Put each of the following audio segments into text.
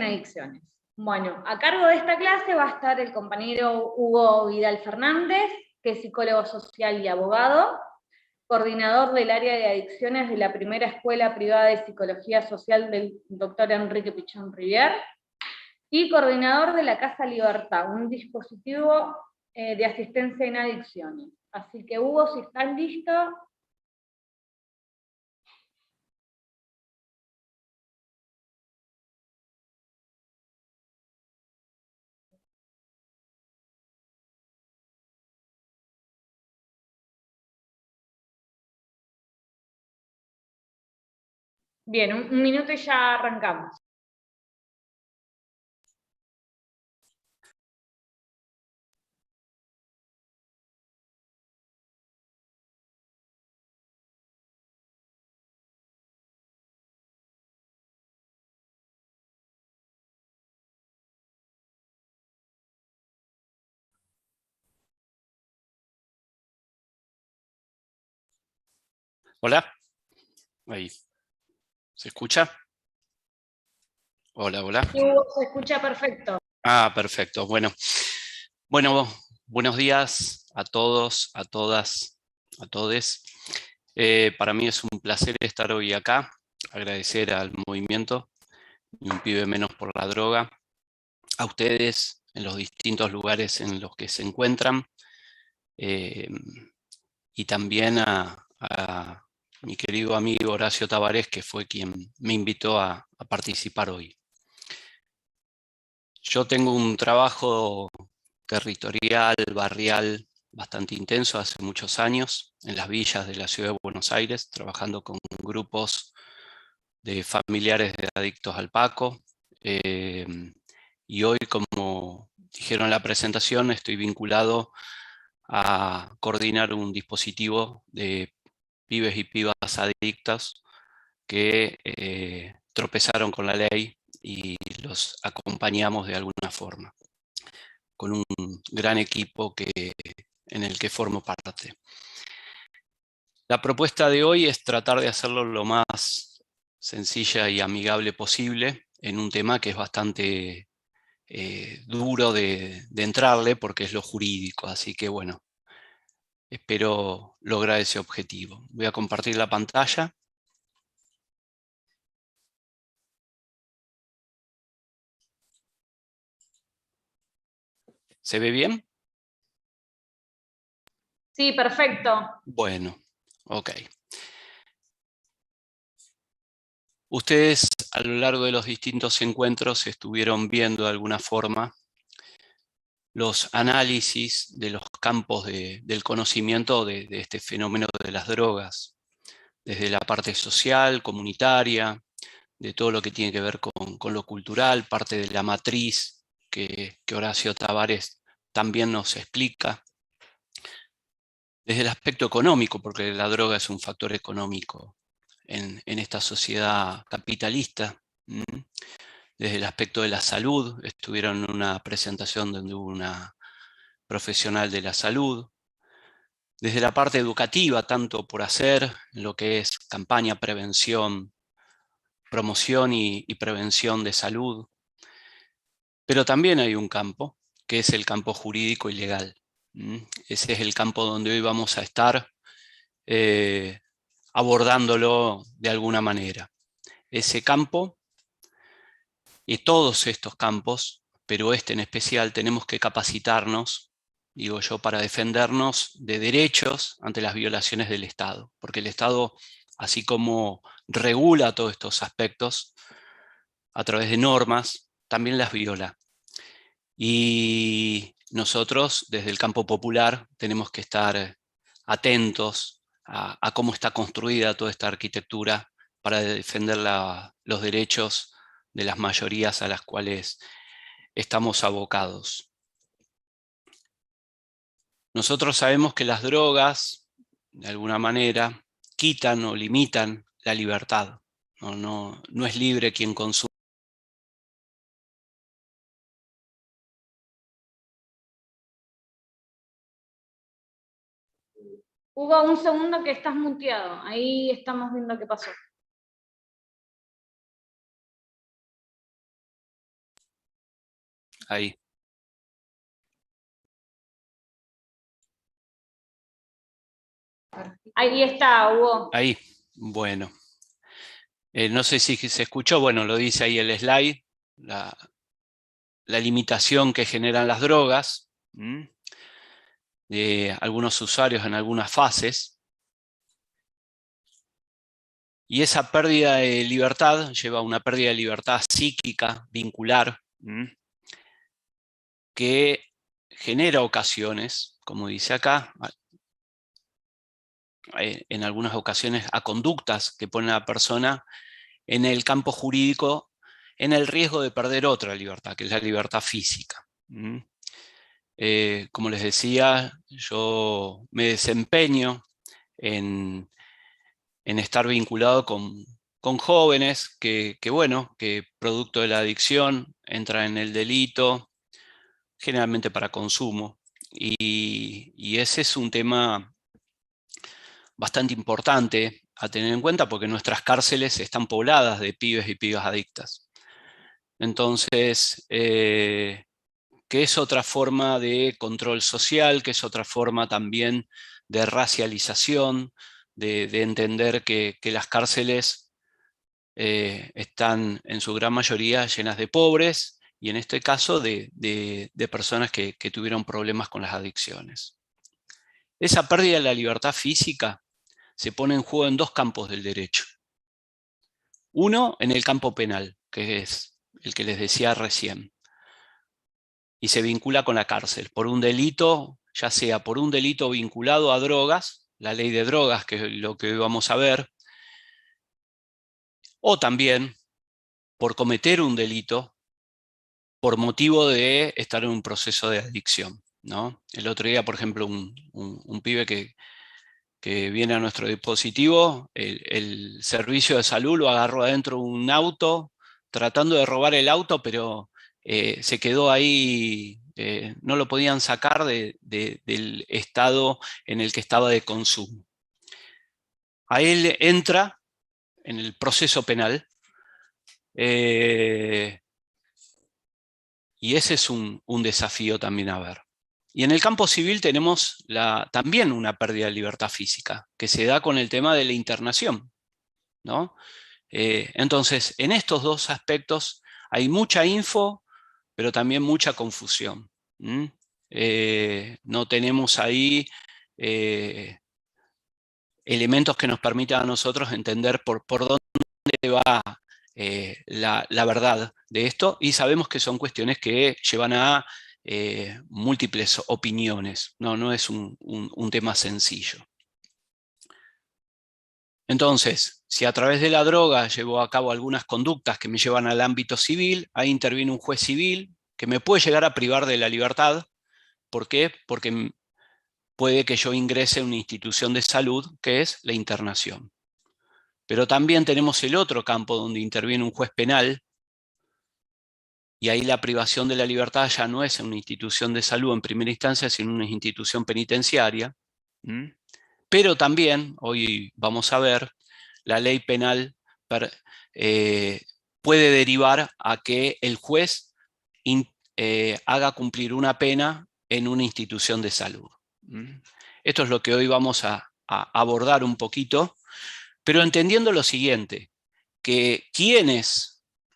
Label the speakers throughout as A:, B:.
A: adicciones. Bueno, a cargo de esta clase va a estar el compañero Hugo Vidal Fernández, que es psicólogo social y abogado, coordinador del área de adicciones de la primera escuela privada de psicología social del doctor Enrique Pichón Rivier, y coordinador de la Casa Libertad, un dispositivo de asistencia en adicciones. Así que Hugo, si estás listo. Bien, un minuto y ya arrancamos.
B: Hola, ahí. ¿Se escucha? Hola, hola.
A: Sí, Hugo, se escucha perfecto.
B: Ah, perfecto. Bueno, buenos días a todos, a todas, a todes. Para mí es un placer estar hoy acá, agradecer al movimiento Ni un pibe menos por la droga, a ustedes en los distintos lugares en los que se encuentran, y también a mi querido amigo Horacio Tavares, que fue quien me invitó a participar hoy. Yo tengo un trabajo territorial, barrial, bastante intenso hace muchos años en las villas de la ciudad de Buenos Aires, trabajando con grupos de familiares de adictos al Paco. Y hoy, como dijeron en la presentación, estoy vinculado a coordinar un dispositivo de pibes y pibas adictas que tropezaron con la ley y los acompañamos de alguna forma, con un gran equipo en el que formo parte. La propuesta de hoy es tratar de hacerlo lo más sencilla y amigable posible en un tema que es bastante duro de entrarle porque es lo jurídico, así que bueno, espero lograr ese objetivo. Voy a compartir la pantalla. ¿Se ve bien?
A: Sí, perfecto.
B: Bueno, ok. Ustedes a lo largo de los distintos encuentros estuvieron viendo de alguna forma los análisis de los campos del conocimiento de este fenómeno de las drogas, desde la parte social, comunitaria, de todo lo que tiene que ver con lo cultural, parte de la matriz que Horacio Tavares también nos explica, desde el aspecto económico, porque la droga es un factor económico en esta sociedad capitalista. Desde el aspecto de la salud, estuvieron en una presentación donde hubo una profesional de la salud. Desde la parte educativa, tanto por hacer, lo que es campaña, prevención, promoción y prevención de salud. Pero también hay un campo, que es el campo jurídico y legal. Ese es el campo donde hoy vamos a estar abordándolo de alguna manera. Ese campo y todos estos campos, pero este en especial, tenemos que capacitarnos, digo yo, para defendernos de derechos ante las violaciones del Estado, porque el Estado, así como regula todos estos aspectos a través de normas, también las viola. Y nosotros, desde el campo popular, tenemos que estar atentos a cómo está construida toda esta arquitectura para defender los derechos de las mayorías a las cuales estamos abocados. Nosotros sabemos que las drogas, de alguna manera, quitan o limitan la libertad. No es libre quien consume.
A: Hugo, un segundo que estás muteado. Ahí estamos viendo qué pasó.
B: Ahí.
A: Ahí está, Hugo.
B: Ahí, bueno. No sé si se escuchó, bueno, lo dice ahí el slide, la limitación que generan las drogas, de algunos usuarios en algunas fases. Y esa pérdida de libertad lleva a una pérdida de libertad psíquica, vincular, que genera ocasiones, como dice acá, en algunas ocasiones a conductas que ponen a la persona en el campo jurídico en el riesgo de perder otra libertad, que es la libertad física. Como les decía, yo me desempeño en estar vinculado con jóvenes que producto de la adicción entran en el delito, generalmente para consumo. Y ese es un tema bastante importante a tener en cuenta porque nuestras cárceles están pobladas de pibes y pibas adictas. Entonces, que es otra forma de control social, que es otra forma también de racialización, de entender que las cárceles están en su gran mayoría llenas de pobres y en este caso de personas que tuvieron problemas con las adicciones. Esa pérdida de la libertad física se pone en juego en dos campos del derecho. Uno, en el campo penal, que es el que les decía recién, y se vincula con la cárcel por un delito, ya sea por un delito vinculado a drogas, la ley de drogas, que es lo que hoy vamos a ver, o también por cometer un delito por motivo de estar en un proceso de adicción, ¿no? El otro día, por ejemplo, un pibe que viene a nuestro dispositivo, el servicio de salud lo agarró adentro de un auto, tratando de robar el auto, pero se quedó ahí, no lo podían sacar del estado en el que estaba de consumo. A él entra en el proceso penal, y ese es un desafío también a ver. Y en el campo civil tenemos también una pérdida de libertad física, que se da con el tema de la internación, ¿no? Entonces, en estos dos aspectos hay mucha info, pero también mucha confusión. No tenemos ahí elementos que nos permitan a nosotros entender por dónde va la verdad de esto, y sabemos que son cuestiones que llevan a múltiples opiniones, no es un tema sencillo. Entonces, si a través de la droga llevo a cabo algunas conductas que me llevan al ámbito civil, ahí interviene un juez civil que me puede llegar a privar de la libertad. ¿Por qué? Porque puede que yo ingrese a una institución de salud, que es la internación. Pero también tenemos el otro campo donde interviene un juez penal, y ahí la privación de la libertad ya no es en una institución de salud en primera instancia, sino en una institución penitenciaria. Pero también, hoy vamos a ver, la ley penal puede derivar a que el juez haga cumplir una pena en una institución de salud. Esto es lo que hoy vamos a abordar un poquito, pero entendiendo lo siguiente, que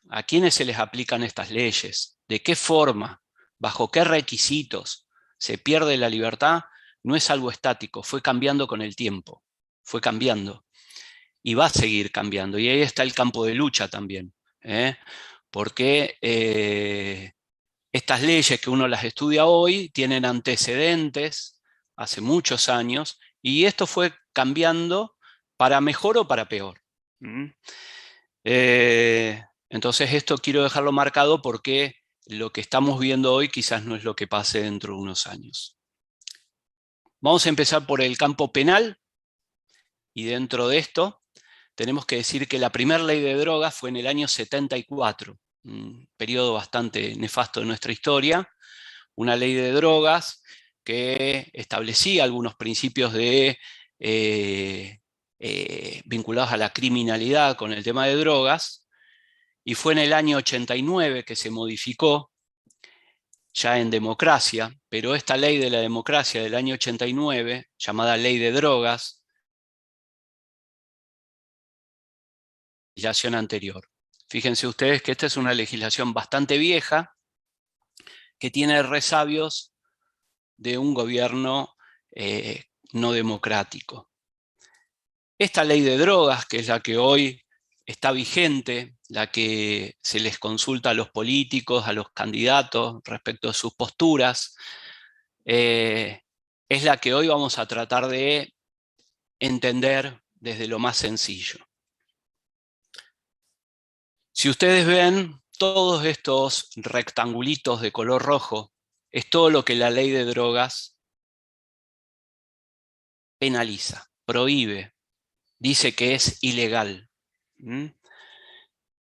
B: a quienes se les aplican estas leyes, de qué forma, bajo qué requisitos se pierde la libertad, no es algo estático, fue cambiando con el tiempo, fue cambiando y va a seguir cambiando. Y ahí está el campo de lucha también, porque estas leyes que uno las estudia hoy tienen antecedentes hace muchos años, y esto fue cambiando para mejor o para peor. Entonces esto quiero dejarlo marcado porque lo que estamos viendo hoy quizás no es lo que pase dentro de unos años. Vamos a empezar por el campo penal, y dentro de esto tenemos que decir que la primera ley de drogas fue en el año 74, un periodo bastante nefasto de nuestra historia, una ley de drogas que establecía algunos principios vinculados a la criminalidad con el tema de drogas, y fue en el año 89 que se modificó, ya en democracia, pero esta ley de la democracia del año 89, llamada Ley de Drogas, legislación anterior. Fíjense ustedes que esta es una legislación bastante vieja, que tiene resabios de un gobierno no democrático. Esta ley de drogas, que es la que hoy está vigente, la que se les consulta a los políticos, a los candidatos respecto a sus posturas, es la que hoy vamos a tratar de entender desde lo más sencillo. Si ustedes ven, todos estos rectangulitos de color rojo es todo lo que la ley de drogas penaliza, prohíbe, dice que es ilegal.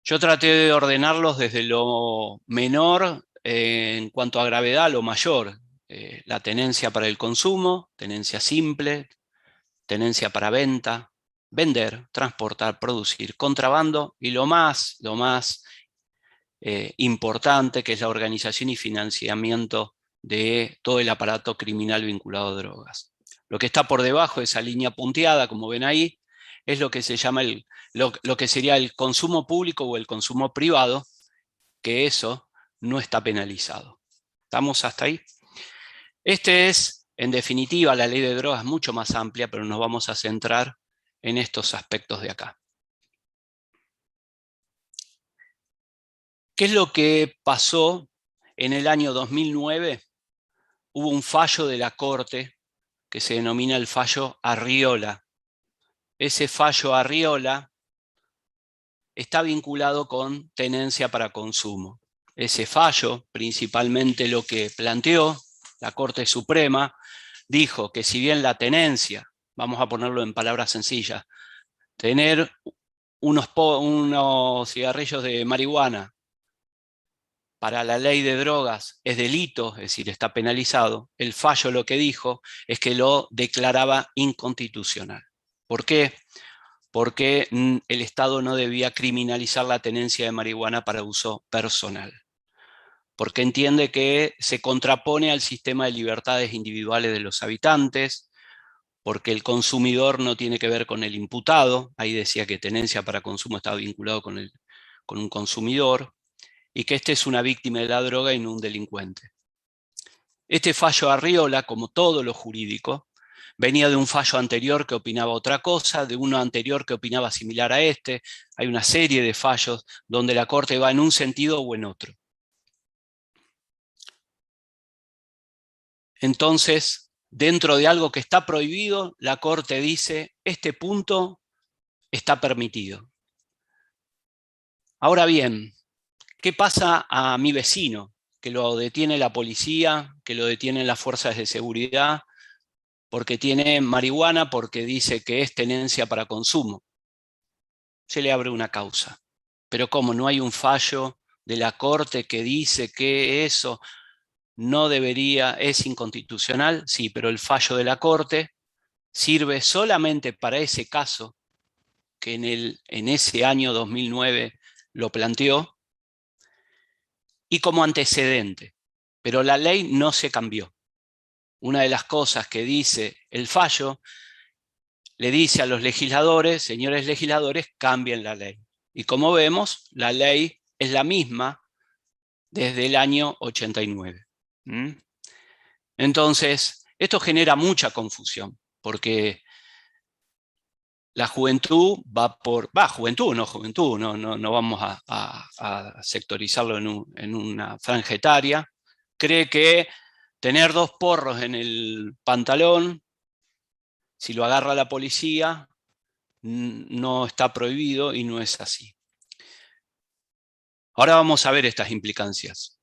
B: Yo traté de ordenarlos desde lo menor en cuanto a gravedad a lo mayor. La tenencia para el consumo, tenencia simple, tenencia para venta, vender, transportar, producir, contrabando y lo más importante, que es la organización y financiamiento de todo el aparato criminal vinculado a drogas. Lo que está por debajo de esa línea punteada, como ven ahí, es lo que se llama lo que sería el consumo público o el consumo privado, que eso no está penalizado. ¿Estamos hasta ahí? Este es, en definitiva, la ley de drogas mucho más amplia, pero nos vamos a centrar en estos aspectos de acá. ¿Qué es lo que pasó en el año 2009? Hubo un fallo de la Corte que se denomina el fallo Arriola. Ese fallo Arriola está vinculado con tenencia para consumo. Ese fallo, principalmente lo que planteó la Corte Suprema, dijo que si bien la tenencia, vamos a ponerlo en palabras sencillas, tener unos cigarrillos de marihuana para la ley de drogas es delito, es decir, está penalizado, el fallo lo que dijo es que lo declaraba inconstitucional. ¿Por qué? Porque el Estado no debía criminalizar la tenencia de marihuana para uso personal. Porque entiende que se contrapone al sistema de libertades individuales de los habitantes, porque el consumidor no tiene que ver con el imputado, ahí decía que tenencia para consumo estaba vinculado con un consumidor, y que este es una víctima de la droga y no un delincuente. Este fallo Arriola, como todo lo jurídico, venía de un fallo anterior que opinaba otra cosa, de uno anterior que opinaba similar a este. Hay una serie de fallos donde la Corte va en un sentido o en otro. Entonces, dentro de algo que está prohibido, la Corte dice, este punto está permitido. Ahora bien, ¿qué pasa a mi vecino? Que lo detiene la policía, que lo detienen las fuerzas de seguridad, porque tiene marihuana, porque dice que es tenencia para consumo. Se le abre una causa. Pero ¿cómo? ¿No hay un fallo de la Corte que dice que eso no debería, es inconstitucional? Sí, pero el fallo de la Corte sirve solamente para ese caso, que en ese año 2009 lo planteó, y como antecedente. Pero la ley no se cambió. Una de las cosas que dice el fallo, le dice a los legisladores, señores legisladores, cambien la ley. Y como vemos, la ley es la misma desde el año 89. Entonces, esto genera mucha confusión, porque la juventud no vamos a sectorizarlo en una franja etaria, cree que tener 2 porros en el pantalón, si lo agarra la policía, no está prohibido y no es así. Ahora vamos a ver estas implicancias.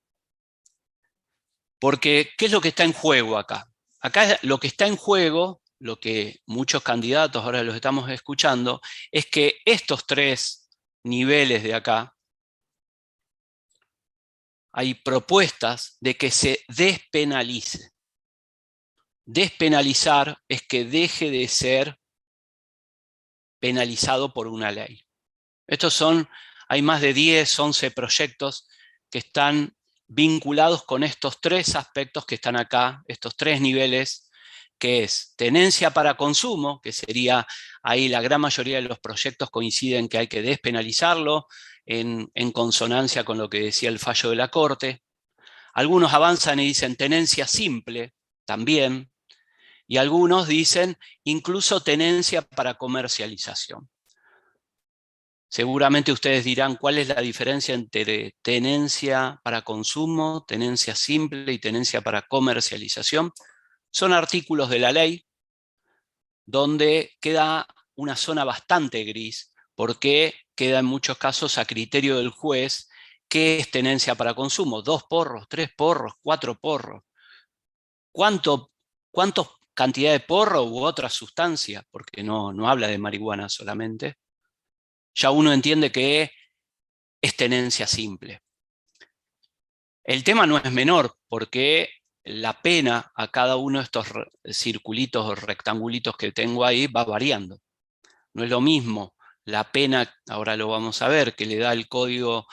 B: Porque, ¿qué es lo que está en juego acá? Acá lo que está en juego, lo que muchos candidatos ahora los estamos escuchando, es que estos 3 niveles de acá, hay propuestas de que se despenalice. Despenalizar es que deje de ser penalizado por una ley. Hay más de 10, 11 proyectos que están vinculados con estos tres aspectos que están acá, estos tres niveles, que es tenencia para consumo, que sería ahí la gran mayoría de los proyectos coinciden que hay que despenalizarlo, en consonancia con lo que decía el fallo de la Corte. Algunos avanzan y dicen tenencia simple, también, y algunos dicen incluso tenencia para comercialización. Seguramente ustedes dirán cuál es la diferencia entre tenencia para consumo, tenencia simple y tenencia para comercialización. Son artículos de la ley donde queda una zona bastante gris, porque queda en muchos casos a criterio del juez qué es tenencia para consumo, 2 porros, 3 porros, 4 porros. ¿Cuánto cantidad de porro u otra sustancia? Porque no habla de marihuana solamente. Ya uno entiende que es tenencia simple. El tema no es menor, porque la pena a cada uno de estos circulitos o rectangulitos que tengo ahí va variando. No es lo mismo la pena, ahora lo vamos a ver, que le da el código,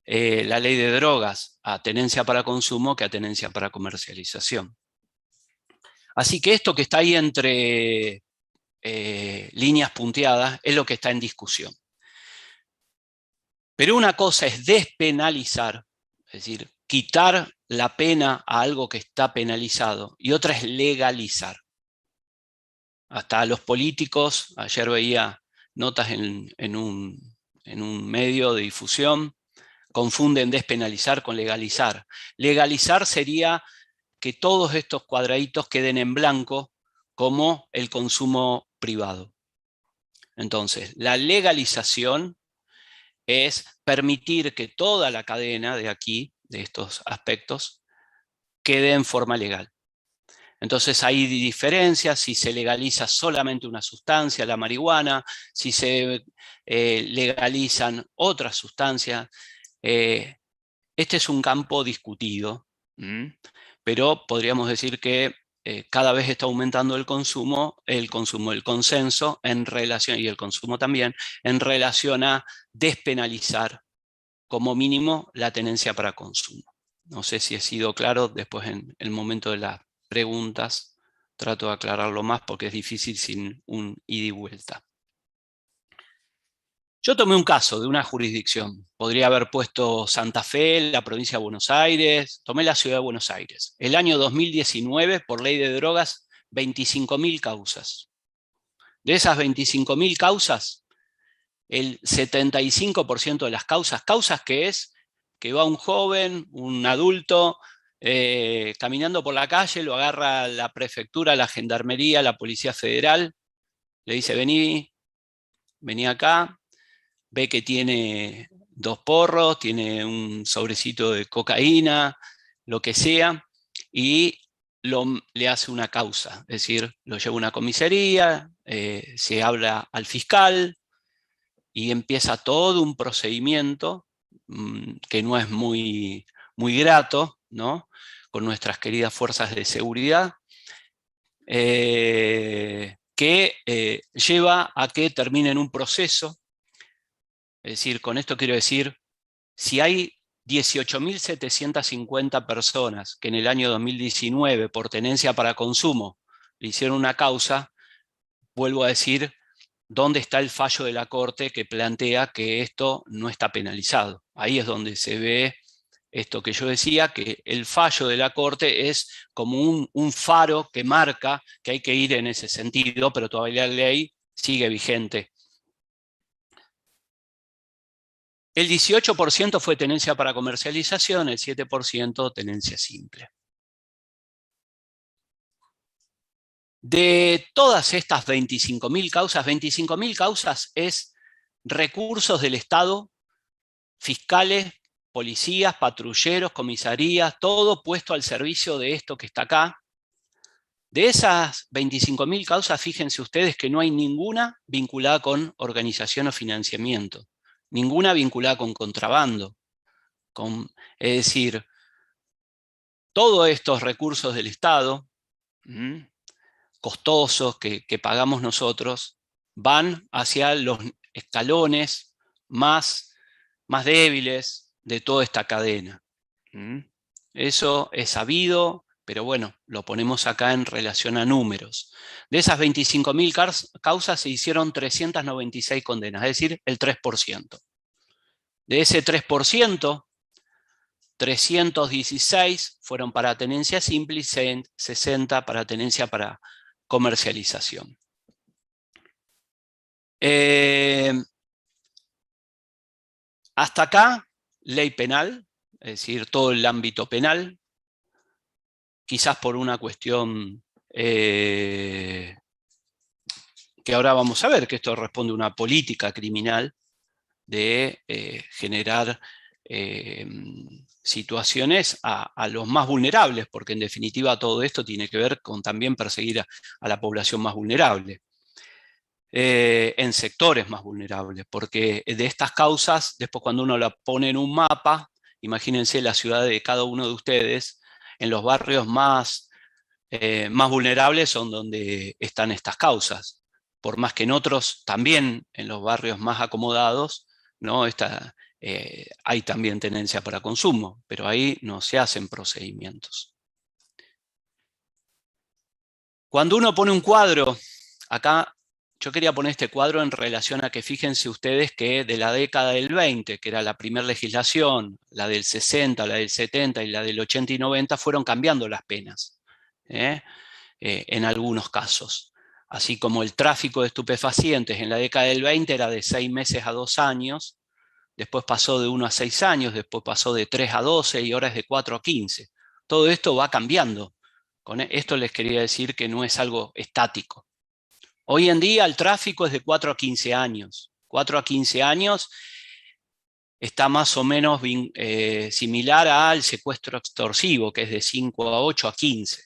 B: la ley de drogas a tenencia para consumo que a tenencia para comercialización. Así que esto que está ahí entre líneas punteadas es lo que está en discusión. Pero una cosa es despenalizar, es decir, quitar la pena a algo que está penalizado, y otra es legalizar. Hasta los políticos, ayer veía notas en un medio de difusión, confunden despenalizar con legalizar. Legalizar sería que todos estos cuadraditos queden en blanco como el consumo privado. Entonces, la legalización es permitir que toda la cadena de aquí, de estos aspectos, quede en forma legal. Entonces hay diferencias si se legaliza solamente una sustancia, la marihuana, si se legalizan otras sustancias. Este es un campo discutido, pero podríamos decir que cada vez está aumentando el consenso en relación, y el consumo también, en relación a despenalizar como mínimo la tenencia para consumo. No sé si he sido claro, después en el momento de las preguntas trato de aclararlo más porque es difícil sin un ida y vuelta. Yo tomé un caso de una jurisdicción. Podría haber puesto Santa Fe, la provincia de Buenos Aires. Tomé la ciudad de Buenos Aires. El año 2019, por ley de drogas, 25.000 causas. De esas 25.000 causas, el 75% de las causas que es que va un joven, un adulto, caminando por la calle, lo agarra la prefectura, la gendarmería, la policía federal, le dice vení acá, ve que tiene 2 porros, tiene un sobrecito de cocaína, lo que sea, y le hace una causa, es decir, lo lleva a una comisaría, se habla al fiscal y empieza todo un procedimiento que no es muy grato, ¿no?, con nuestras queridas fuerzas de seguridad, que lleva a que termine en un proceso. Es decir, con esto quiero decir, si hay 18.750 personas que en el año 2019 por tenencia para consumo le hicieron una causa, vuelvo a decir, ¿dónde está el fallo de la Corte que plantea que esto no está penalizado? Ahí es donde se ve esto que yo decía, que el fallo de la Corte es como un faro que marca que hay que ir en ese sentido, pero todavía la ley sigue vigente. El 18% fue tenencia para comercialización, el 7% tenencia simple. De todas estas 25.000 causas es recursos del Estado, fiscales, policías, patrulleros, comisarías, todo puesto al servicio de esto que está acá. De esas 25.000 causas, fíjense ustedes que no hay ninguna vinculada con organización o financiamiento, ninguna vinculada con contrabando. Es decir, todos estos recursos del Estado, costosos que pagamos nosotros, van hacia los escalones más débiles de toda esta cadena. Eso es sabido, pero bueno, lo ponemos acá en relación a números. De esas 25.000 causas se hicieron 396 condenas, es decir, el 3%. De ese 3%, 316 fueron para tenencia simple y 60 para tenencia para comercialización. Hasta acá, ley penal, es decir, todo el ámbito penal, quizás por una cuestión que ahora vamos a ver, que esto responde a una política criminal de generar situaciones a los más vulnerables, porque en definitiva todo esto tiene que ver con también perseguir a la población más vulnerable. En sectores más vulnerables, porque de estas causas, después cuando uno la pone en un mapa, imagínense la ciudad de cada uno de ustedes, en los barrios más vulnerables son donde están estas causas, por más que en otros también, en los barrios más acomodados, ¿no? Hay también tenencia para consumo, pero ahí no se hacen procedimientos. Cuando uno pone un cuadro, acá yo quería poner este cuadro en relación a que fíjense ustedes que de la década del 20, que era la primera legislación, la del 60, la del 70 y la del 80 y 90, fueron cambiando las penas, en algunos casos. Así como el tráfico de estupefacientes en la década del 20 era de 6 meses a 2 años, después pasó de 1 a 6 años, después pasó de 3 a 12 y ahora es de 4 a 15. Todo esto va cambiando. Con esto les quería decir que no es algo estático. Hoy en día el tráfico es de 4 a 15 años. 4 a 15 años está más o menos similar al secuestro extorsivo, que es de 5 a 8 a 15.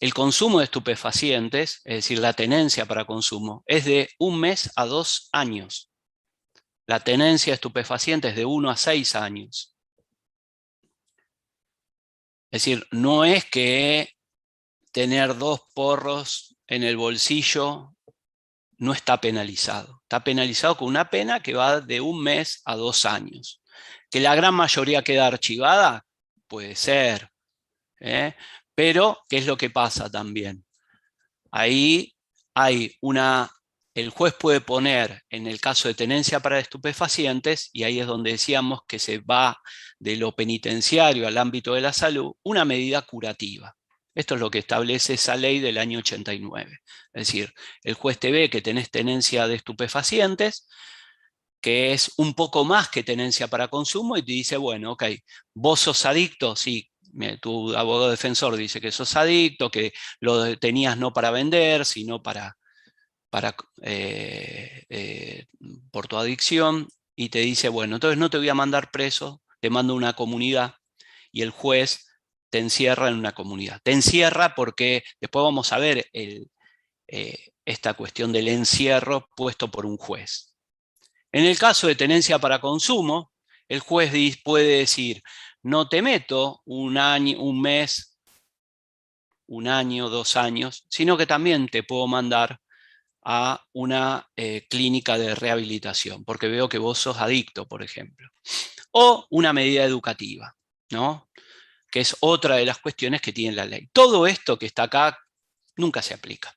B: El consumo de estupefacientes, es decir, la tenencia para consumo, es de 1 mes a 2 años. La tenencia de estupefacientes es de 1 a 6 años. Es decir, no es que tener 2 porros en el bolsillo no está penalizado. Está penalizado con una pena que va de 1 mes a 2 años. Que la gran mayoría queda archivada, puede ser. Pero, ¿qué es lo que pasa también? Ahí hay el juez puede poner, en el caso de tenencia para estupefacientes, y ahí es donde decíamos que se va de lo penitenciario al ámbito de la salud, una medida curativa. Esto es lo que establece esa ley del año 89. Es decir, el juez te ve que tenés tenencia de estupefacientes, que es un poco más que tenencia para consumo, y te dice, bueno, ok, vos sos adicto, sí, tu abogado defensor dice que sos adicto, que lo tenías no para vender, sino por tu adicción, y te dice, bueno, entonces no te voy a mandar preso, te mando a una comunidad, y el juez te encierra en una comunidad. Te encierra porque después vamos a ver esta cuestión del encierro puesto por un juez. En el caso de tenencia para consumo, el juez puede decir, no te meto 1 año, 1 mes, 1 año, 2 años, sino que también te puedo mandar a una clínica de rehabilitación, porque veo que vos sos adicto, por ejemplo. O una medida educativa, ¿no? Que es otra de las cuestiones que tiene la ley. Todo esto que está acá nunca se aplica.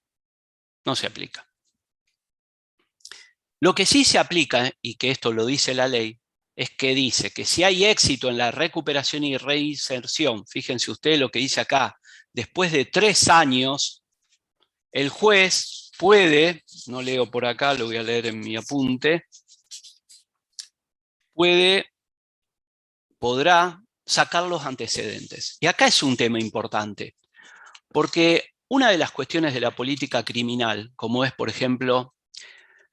B: No se aplica. Lo que sí se aplica, y que esto lo dice la ley, es que dice que si hay éxito en la recuperación y reinserción, fíjense ustedes lo que dice acá, después de 3 años, el juez puede, no leo por acá, lo voy a leer en mi apunte, podrá sacar los antecedentes. Y acá es un tema importante, porque una de las cuestiones de la política criminal, como es, por ejemplo,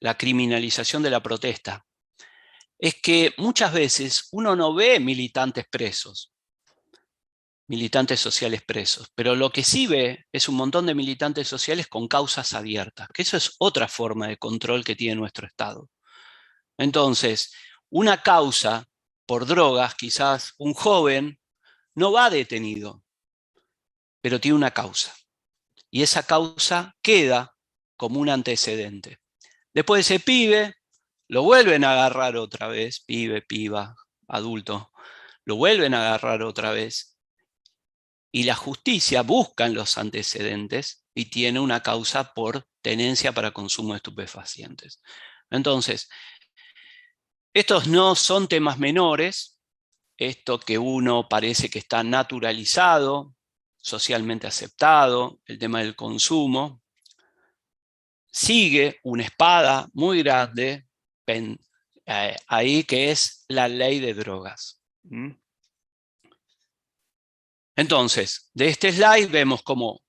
B: la criminalización de la protesta, es que muchas veces uno no ve militantes presos, militantes sociales presos, pero lo que sí ve es un montón de militantes sociales con causas abiertas, que eso es otra forma de control que tiene nuestro Estado. Entonces, una causa por drogas, quizás un joven no va detenido, pero tiene una causa. Y esa causa queda como un antecedente. Después de ese pibe, lo vuelven a agarrar otra vez, pibe, piba, adulto. lo vuelven a agarrar otra vez, y la justicia busca en los antecedentes y tiene una causa por tenencia para consumo de estupefacientes. Entonces, estos no son temas menores, esto que uno parece que está naturalizado, socialmente aceptado, el tema del consumo, sigue una espada muy grande ahí, que es la ley de drogas. Entonces, de este slide vemos cómo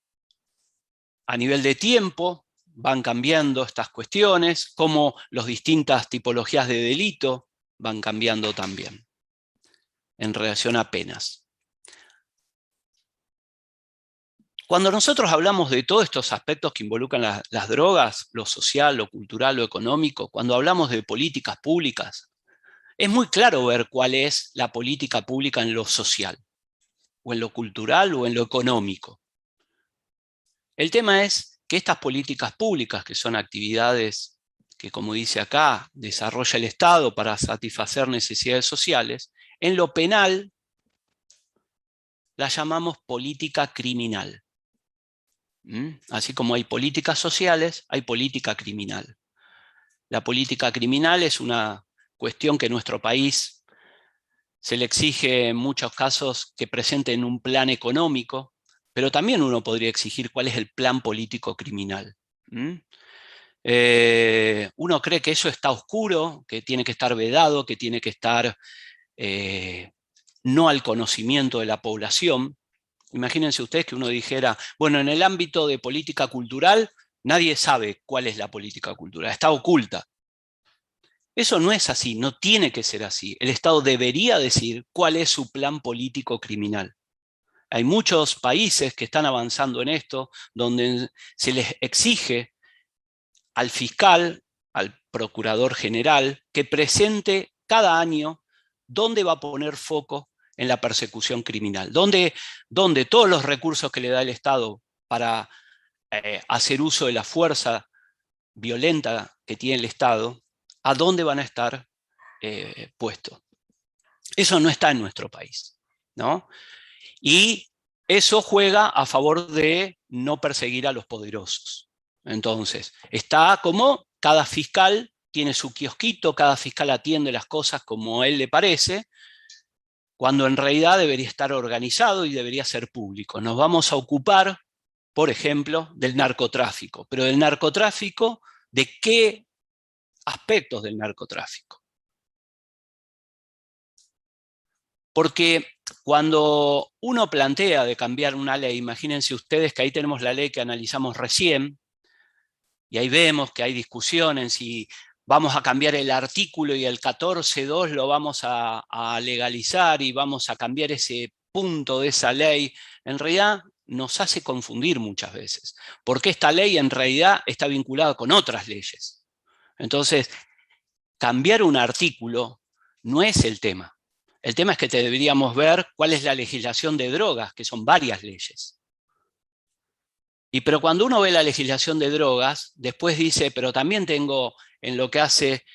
B: a nivel de tiempo van cambiando estas cuestiones, cómo las distintas tipologías de delito van cambiando también en relación a penas. Cuando nosotros hablamos de todos estos aspectos que involucran las drogas, lo social, lo cultural, lo económico, cuando hablamos de políticas públicas, es muy claro ver cuál es la política pública en lo social, o en lo cultural, o en lo económico. El tema es que estas políticas públicas, que son actividades que, como dice acá, desarrolla el Estado para satisfacer necesidades sociales, en lo penal la llamamos política criminal. Así como hay políticas sociales, hay política criminal. La política criminal es una cuestión que en nuestro país se le exige en muchos casos que presenten un plan económico, pero también uno podría exigir cuál es el plan político criminal. Uno cree que eso está oscuro, que tiene que estar vedado, que tiene que estar no al conocimiento de la población. Imagínense ustedes que uno dijera, bueno, en el ámbito de política cultural, nadie sabe cuál es la política cultural, está oculta. Eso no es así, no tiene que ser así. El Estado debería decir cuál es su plan político criminal. Hay muchos países que están avanzando en esto, donde se les exige al fiscal, al procurador general, que presente cada año dónde va a poner foco en la persecución criminal, donde todos los recursos que le da el Estado para hacer uso de la fuerza violenta que tiene el Estado, a dónde van a estar puestos. Eso no está en nuestro país, ¿no? Y eso juega a favor de no perseguir a los poderosos. Entonces, está como cada fiscal tiene su kiosquito, cada fiscal atiende las cosas como a él le parece, cuando en realidad debería estar organizado y debería ser público. Nos vamos a ocupar, por ejemplo, del narcotráfico, pero del narcotráfico, ¿de qué aspectos del narcotráfico? Porque cuando uno plantea de cambiar una ley, imagínense ustedes que ahí tenemos la ley que analizamos recién, y ahí vemos que hay discusión en si vamos a cambiar el artículo y el 14.2 lo vamos a legalizar y vamos a cambiar ese punto de esa ley. En realidad nos hace confundir muchas veces, porque esta ley en realidad está vinculada con otras leyes. Entonces, cambiar un artículo no es el tema. El tema es que deberíamos ver cuál es la legislación de drogas, que son varias leyes. Pero cuando uno ve la legislación de drogas, después dice, pero también tengo en lo que hace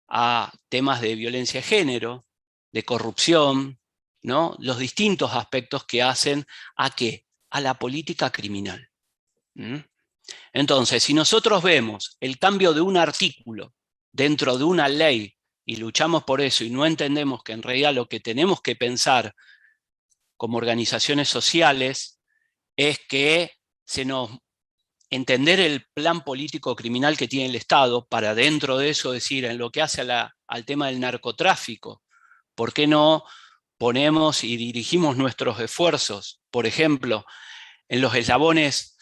B: a temas de violencia de género, de corrupción, ¿no? Los distintos aspectos que hacen ¿a qué? A la política criminal. Entonces, si nosotros vemos el cambio de un artículo dentro de una ley y luchamos por eso y no entendemos que en realidad lo que tenemos que pensar como organizaciones sociales es que entender el plan político criminal que tiene el Estado para dentro de eso decir en lo que hace al tema del narcotráfico, ¿por qué no ponemos y dirigimos nuestros esfuerzos, por ejemplo, en los eslabones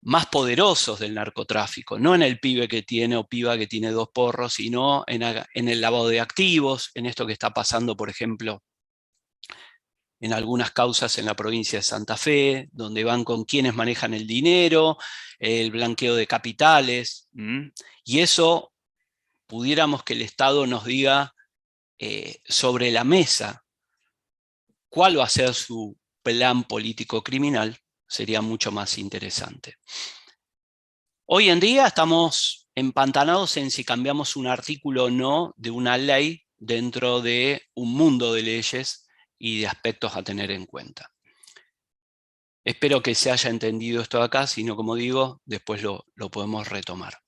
B: más poderosos del narcotráfico, no en el pibe que tiene o piba que tiene 2 porros, sino en el lavado de activos, en esto que está pasando, por ejemplo, en algunas causas en la provincia de Santa Fe, donde van con quienes manejan el dinero, el blanqueo de capitales, y eso pudiéramos que el Estado nos diga sobre la mesa cuál va a ser su plan político criminal, sería mucho más interesante. Hoy en día estamos empantanados en si cambiamos un artículo o no de una ley dentro de un mundo de leyes y de aspectos a tener en cuenta. Espero que se haya entendido esto de acá, si no, como digo, después lo podemos retomar.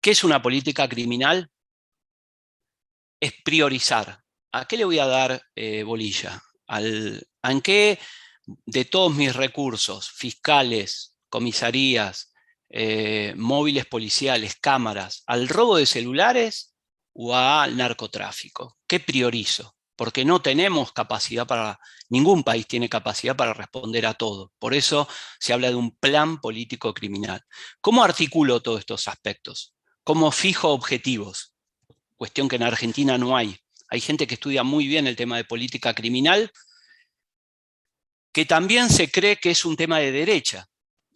B: ¿Qué es una política criminal? Es priorizar. ¿A qué le voy a dar bolilla? ¿En qué de todos mis recursos, fiscales, comisarías, móviles policiales, cámaras, al robo de celulares o al narcotráfico? ¿Qué priorizo? Porque no tenemos capacidad ningún país tiene capacidad para responder a todo. Por eso se habla de un plan político criminal. ¿Cómo articulo todos estos aspectos? ¿Cómo fijo objetivos? Cuestión que en Argentina no hay. Hay gente que estudia muy bien el tema de política criminal, que también se cree que es un tema de derecha.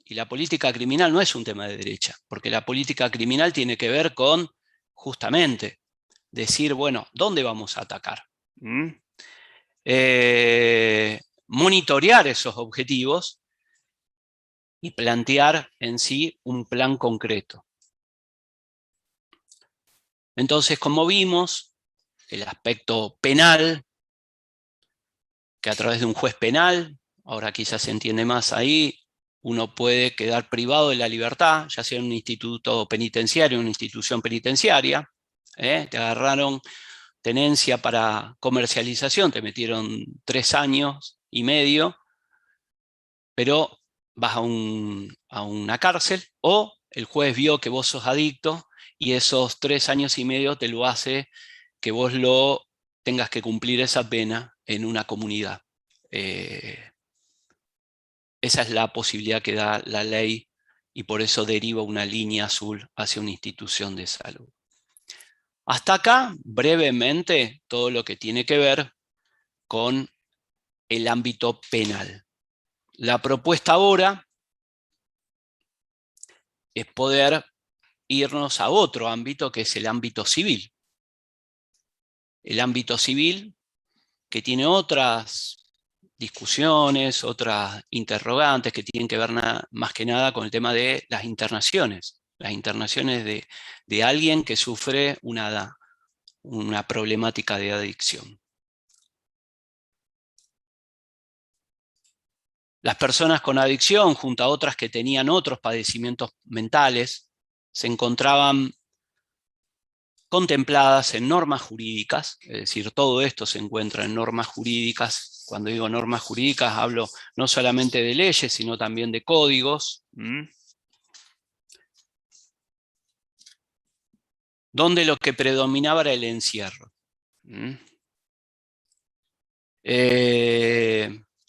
B: Y la política criminal no es un tema de derecha, porque la política criminal tiene que ver con, justamente, decir, bueno, ¿dónde vamos a atacar? Monitorear esos objetivos y plantear en sí un plan concreto. Entonces, como vimos, el aspecto penal, que a través de un juez penal, ahora quizás se entiende más ahí, uno puede quedar privado de la libertad, ya sea en un instituto penitenciario, una institución penitenciaria, te agarraron tenencia para comercialización, te metieron 3 años y medio, pero vas a una cárcel, o el juez vio que vos sos adicto y esos 3 años y medio te lo hace que vos tengas que cumplir esa pena en una comunidad. Esa es la posibilidad que da la ley y por eso deriva una línea azul hacia una institución de salud. Hasta acá, brevemente, todo lo que tiene que ver con el ámbito penal. La propuesta ahora es poder irnos a otro ámbito, que es el ámbito civil. El ámbito civil que tiene otras discusiones, otras interrogantes que tienen que ver más que nada con el tema de las internaciones de alguien que sufre una problemática de adicción. Las personas con adicción, junto a otras que tenían otros padecimientos mentales, se encontraban contempladas en normas jurídicas, es decir, todo esto se encuentra en normas jurídicas. Cuando digo normas jurídicas hablo no solamente de leyes, sino también de códigos, donde lo que predominaba era el encierro.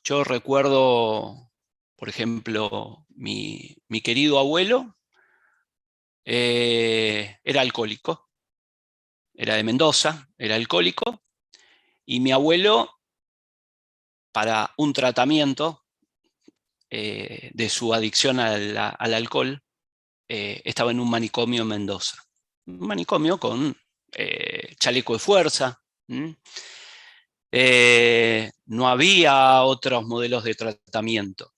B: Yo recuerdo, por ejemplo, mi querido abuelo era alcohólico, era de Mendoza, era alcohólico, y mi abuelo, para un tratamiento de su adicción al alcohol, estaba en un manicomio en Mendoza. Un manicomio con chaleco de fuerza. No había otros modelos de tratamiento.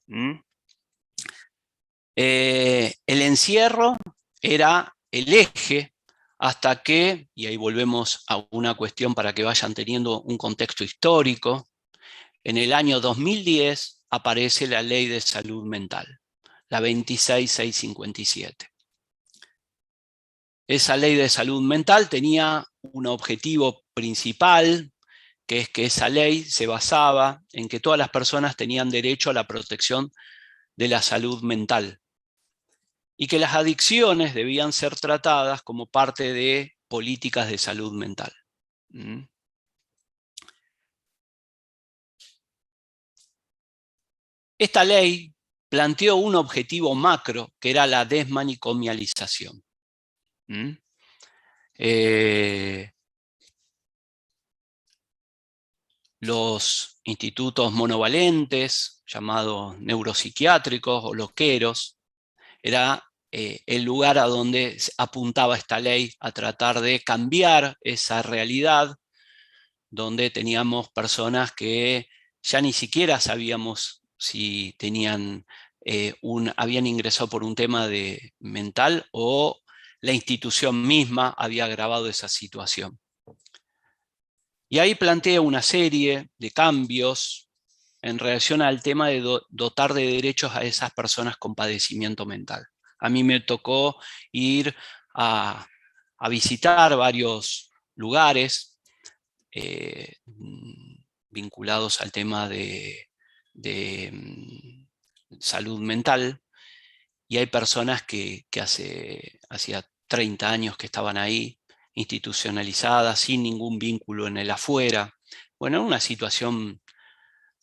B: El encierro era el eje hasta que, y ahí volvemos a una cuestión para que vayan teniendo un contexto histórico, en el año 2010 aparece la Ley de Salud Mental, la 26657. Esa Ley de Salud Mental tenía un objetivo principal, que es que esa ley se basaba en que todas las personas tenían derecho a la protección de la salud mental y que las adicciones debían ser tratadas como parte de políticas de salud mental. Esta ley planteó un objetivo macro, que era la desmanicomialización. Los institutos monovalentes, llamados neuropsiquiátricos o loqueros, era el lugar a donde apuntaba esta ley, a tratar de cambiar esa realidad, donde teníamos personas que ya ni siquiera sabíamos si tenían habían ingresado por un tema mental o la institución misma había agravado esa situación. Y ahí plantea una serie de cambios en relación al tema de dotar de derechos a esas personas con padecimiento mental. A mí me tocó ir a visitar varios lugares vinculados al tema de salud mental, y hay personas que hacía 30 años que estaban ahí, institucionalizadas, sin ningún vínculo en el afuera. Bueno, una situación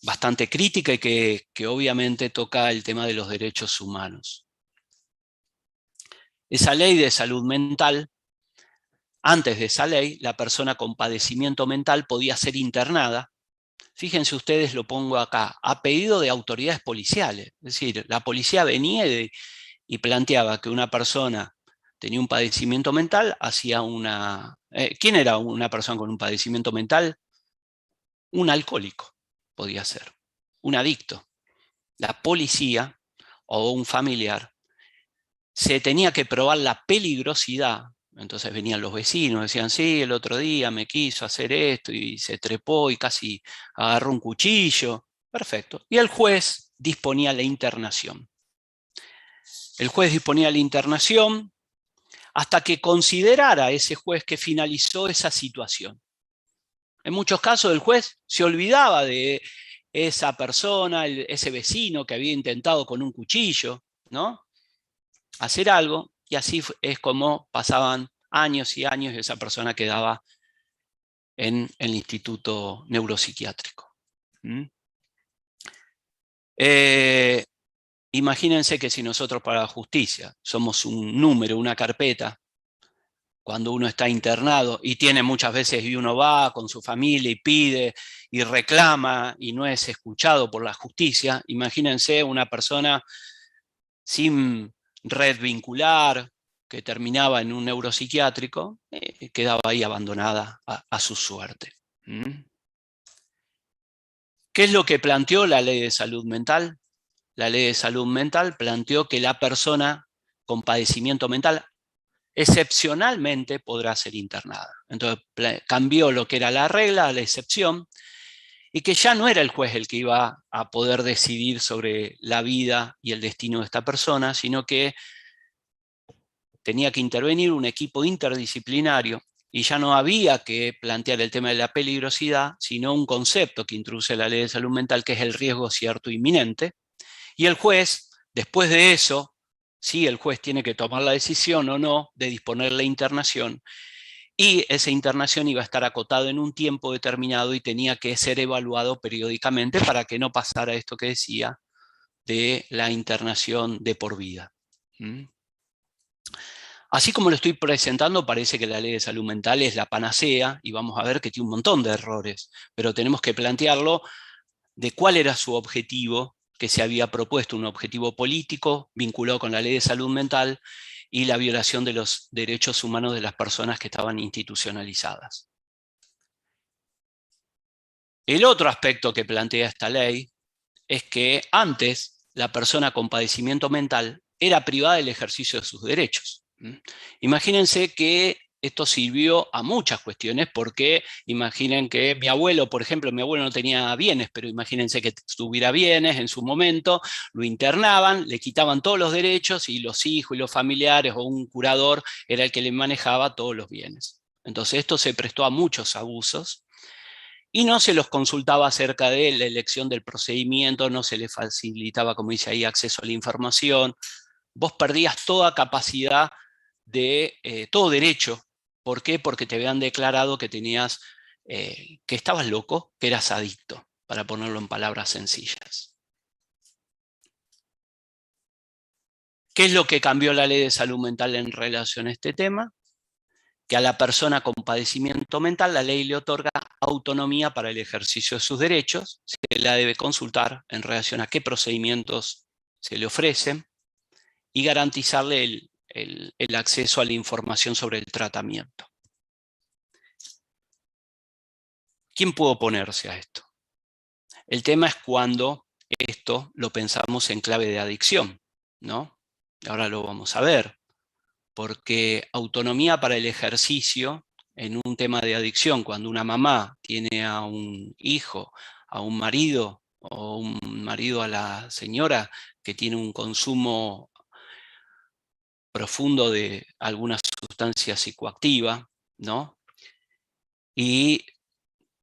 B: bastante crítica y que obviamente toca el tema de los derechos humanos. Esa ley de salud mental, antes de esa ley, la persona con padecimiento mental podía ser internada. Fíjense ustedes, lo pongo acá, a pedido de autoridades policiales. Es decir, la policía venía y planteaba que una persona tenía un padecimiento mental, hacía una... ¿Quién era una persona con un padecimiento mental? Un alcohólico, podía ser, un adicto. La policía o un familiar se tenía que probar la peligrosidad. Entonces venían los vecinos, decían, sí, el otro día me quiso hacer esto y se trepó y casi agarró un cuchillo. Perfecto. Y el juez disponía la internación. El juez disponía la internación hasta que considerara ese juez que finalizó esa situación. En muchos casos el juez se olvidaba de esa persona, ese vecino que había intentado con un cuchillo, ¿no?, hacer algo, y así es como pasaban años y años y esa persona quedaba en el instituto neuropsiquiátrico. Imagínense que si nosotros para la justicia somos un número, una carpeta, cuando uno está internado y tiene muchas veces y uno va con su familia y pide y reclama y no es escuchado por la justicia, imagínense una persona sin red vincular que terminaba en un neuropsiquiátrico, quedaba ahí abandonada a su suerte. ¿Qué es lo que planteó la ley de salud mental? La ley de salud mental planteó que la persona con padecimiento mental excepcionalmente podrá ser internada. Entonces cambió lo que era la regla a la excepción, y que ya no era el juez el que iba a poder decidir sobre la vida y el destino de esta persona, sino que tenía que intervenir un equipo interdisciplinario, y ya no había que plantear el tema de la peligrosidad, sino un concepto que introduce la ley de salud mental, que es el riesgo cierto inminente. Y el juez, después de eso, sí, el juez tiene que tomar la decisión o no de disponer la internación, y esa internación iba a estar acotada en un tiempo determinado y tenía que ser evaluado periódicamente para que no pasara esto que decía de la internación de por vida. Así como lo estoy presentando, parece que la ley de salud mental es la panacea, y vamos a ver que tiene un montón de errores, pero tenemos que plantearlo de cuál era su objetivo que se había propuesto, un objetivo político vinculado con la ley de salud mental y la violación de los derechos humanos de las personas que estaban institucionalizadas. El otro aspecto que plantea esta ley es que antes la persona con padecimiento mental era privada del ejercicio de sus derechos. Imagínense que esto sirvió a muchas cuestiones, porque imaginen que mi abuelo, por ejemplo, mi abuelo no tenía bienes, pero imagínense que tuviera bienes en su momento, lo internaban, le quitaban todos los derechos y los hijos y los familiares o un curador era el que le manejaba todos los bienes. Entonces esto se prestó a muchos abusos y no se los consultaba acerca de la elección del procedimiento, no se les facilitaba, como dice ahí, acceso a la información. Vos perdías toda capacidad de todo derecho. ¿Por qué? Porque te habían declarado que tenías, que estabas loco, que eras adicto, para ponerlo en palabras sencillas. ¿Qué es lo que cambió la ley de salud mental en relación a este tema? Que a la persona con padecimiento mental la ley le otorga autonomía para el ejercicio de sus derechos, se la debe consultar en relación a qué procedimientos se le ofrecen y garantizarle el acceso a la información sobre el tratamiento. ¿Quién puede oponerse a esto? El tema es cuando esto lo pensamos en clave de adicción, ¿no? Ahora lo vamos a ver, porque autonomía para el ejercicio en un tema de adicción, cuando una mamá tiene a un hijo, a un marido, o un marido a la señora que tiene un consumo profundo de alguna sustancia psicoactiva, ¿no? Y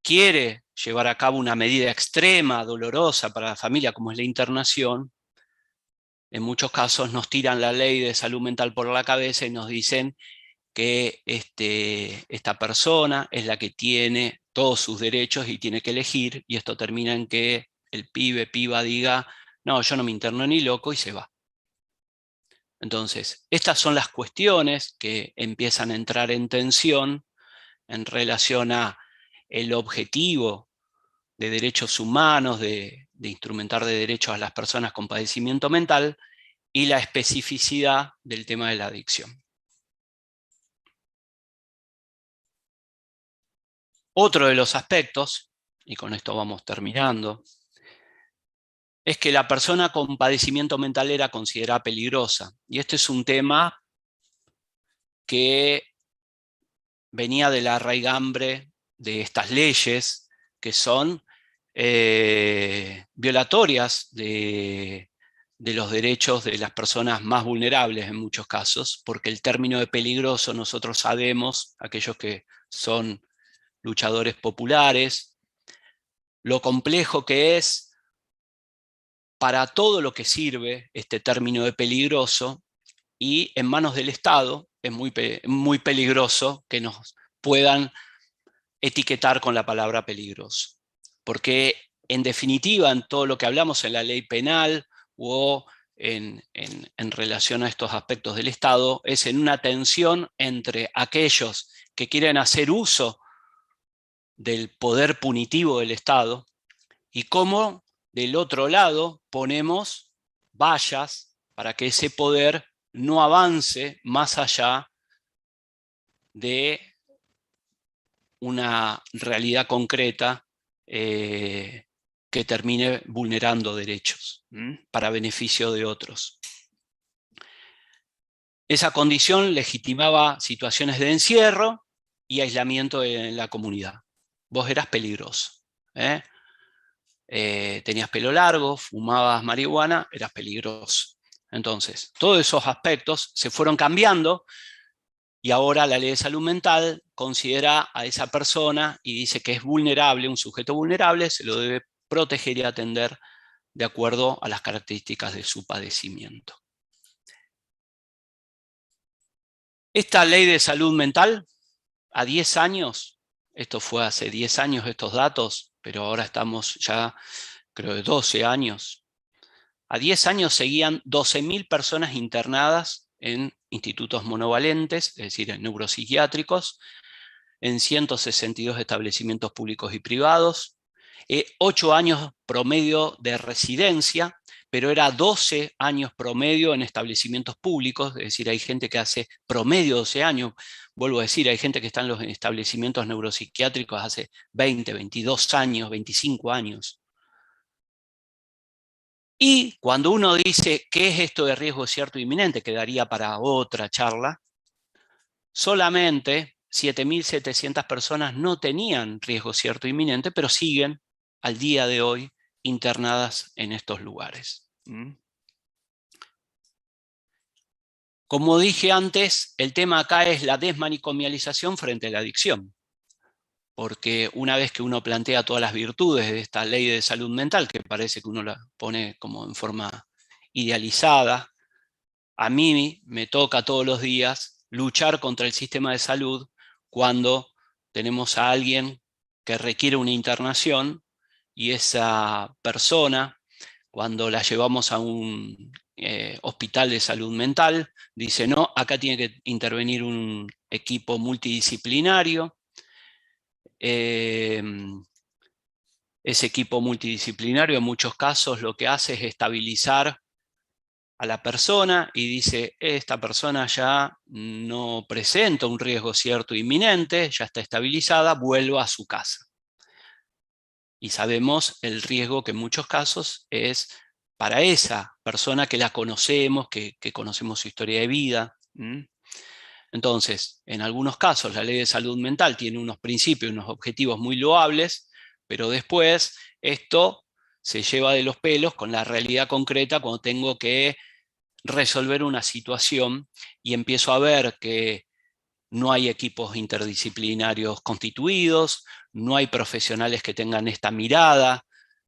B: quiere llevar a cabo una medida extrema, dolorosa para la familia, como es la internación, en muchos casos nos tiran la ley de salud mental por la cabeza y nos dicen que esta persona es la que tiene todos sus derechos y tiene que elegir, y esto termina en que el piba diga, no, yo no me interno ni loco, y se va. Entonces, estas son las cuestiones que empiezan a entrar en tensión en relación a el objetivo de derechos humanos, de instrumentar de derechos a las personas con padecimiento mental, y la especificidad del tema de la adicción. Otro de los aspectos, y con esto vamos terminando, es que la persona con padecimiento mental era considerada peligrosa. Y este es un tema que venía de la raigambre de estas leyes que son violatorias de los derechos de las personas más vulnerables en muchos casos, porque el término de peligroso nosotros sabemos, aquellos que son luchadores populares, lo complejo que es para todo lo que sirve este término de peligroso, y en manos del Estado es muy peligroso que nos puedan etiquetar con la palabra peligroso. Porque en definitiva, en todo lo que hablamos en la ley penal o en relación a estos aspectos del Estado, es en una tensión entre aquellos que quieren hacer uso del poder punitivo del Estado y cómo del otro lado ponemos vallas para que ese poder no avance más allá de una realidad concreta que termine vulnerando derechos para beneficio de otros. Esa condición legitimaba situaciones de encierro y aislamiento en la comunidad. Vos eras peligroso. Tenías pelo largo, fumabas marihuana, eras peligroso. Entonces, todos esos aspectos se fueron cambiando, y ahora la ley de salud mental considera a esa persona y dice que es vulnerable, un sujeto vulnerable, se lo debe proteger y atender de acuerdo a las características de su padecimiento. Esta ley de salud mental, a 10 años, esto fue hace 10 años estos datos, pero ahora estamos ya, creo, de 12 años. A 10 años seguían 12.000 personas internadas en institutos monovalentes, es decir, en neuropsiquiátricos, en 162 establecimientos públicos y privados, 8 años promedio de residencia, pero era 12 años promedio en establecimientos públicos, es decir, hay gente que hace promedio 12 años, vuelvo a decir, hay gente que está en los establecimientos neuropsiquiátricos hace 20, 22 años, 25 años. Y cuando uno dice, ¿qué es esto de riesgo cierto e inminente? Que daría para otra charla. Solamente 7.700 personas no tenían riesgo cierto e inminente, pero siguen al día de hoy internadas en estos lugares. Como dije antes, el tema acá es la desmanicomialización frente a la adicción. Porque una vez que uno plantea todas las virtudes de esta ley de salud mental, que parece que uno la pone como en forma idealizada, a mí me toca todos los días luchar contra el sistema de salud cuando tenemos a alguien que requiere una internación y esa persona, cuando la llevamos a un hospital de salud mental, dice, no, acá tiene que intervenir un equipo multidisciplinario. Ese equipo multidisciplinario en muchos casos lo que hace es estabilizar a la persona y dice, esta persona ya no presenta un riesgo cierto inminente, ya está estabilizada, vuelva a su casa. Y sabemos el riesgo que en muchos casos es para esa persona que la conocemos, que conocemos su historia de vida. Entonces, en algunos casos la ley de salud mental tiene unos principios, unos objetivos muy loables, pero después esto se lleva de los pelos con la realidad concreta cuando tengo que resolver una situación y empiezo a ver que no hay equipos interdisciplinarios constituidos, no hay profesionales que tengan esta mirada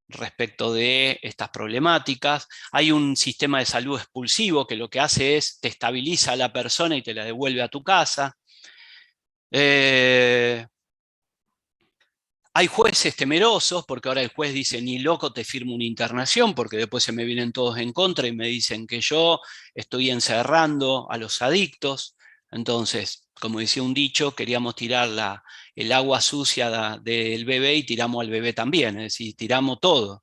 B: respecto de estas problemáticas. Hay un sistema de salud expulsivo que lo que hace es te estabiliza a la persona y te la devuelve a tu casa. Hay jueces temerosos, porque ahora el juez dice, ni loco te firmo una internación, porque después se me vienen todos en contra y me dicen que yo estoy encerrando a los adictos. Entonces, como decía un dicho, queríamos tirar el agua sucia del bebé y tiramos al bebé también, es decir, tiramos todo.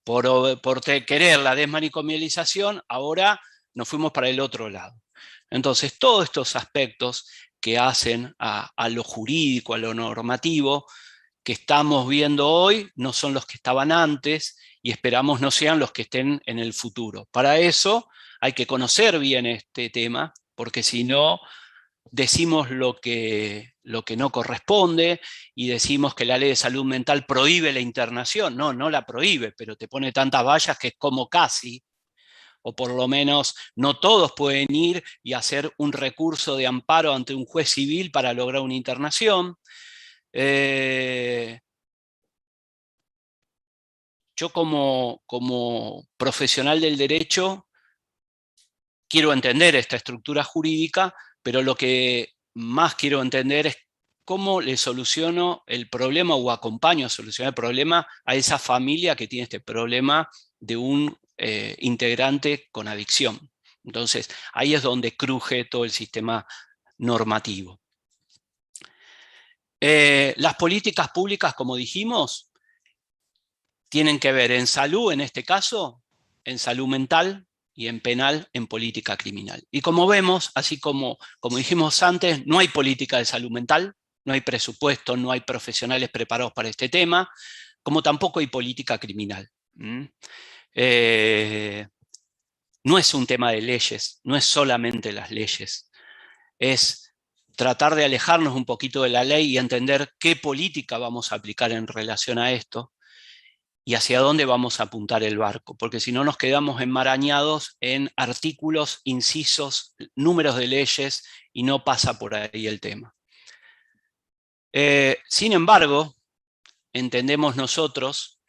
B: Por querer la desmanicomialización, ahora nos fuimos para el otro lado. Entonces, todos estos aspectos que hacen a lo jurídico, a lo normativo, que estamos viendo hoy no son los que estaban antes y esperamos no sean los que estén en el futuro. Para eso hay que conocer bien este tema, porque si no, decimos lo que no corresponde y decimos que la ley de salud mental prohíbe la internación. No, no la prohíbe, pero te pone tantas vallas que es como casi, o por lo menos no todos pueden ir y hacer un recurso de amparo ante un juez civil para lograr una internación. Yo como profesional del derecho quiero entender esta estructura jurídica, pero lo que más quiero entender es cómo le soluciono el problema o acompaño a solucionar el problema a esa familia que tiene este problema de un integrante con adicción. Entonces, ahí es donde cruje todo el sistema normativo. Las políticas públicas, como dijimos, tienen que ver en salud, en este caso, en salud mental y en penal, en política criminal. Y como vemos, así como dijimos antes, no hay política de salud mental, no hay presupuesto, no hay profesionales preparados para este tema, como tampoco hay política criminal. No es un tema de leyes, no es solamente las leyes, es tratar de alejarnos un poquito de la ley y entender qué política vamos a aplicar en relación a esto y hacia dónde vamos a apuntar el barco, porque si no nos quedamos enmarañados en artículos, incisos, números de leyes y no pasa por ahí el tema. Sin embargo, entendemos nosotros,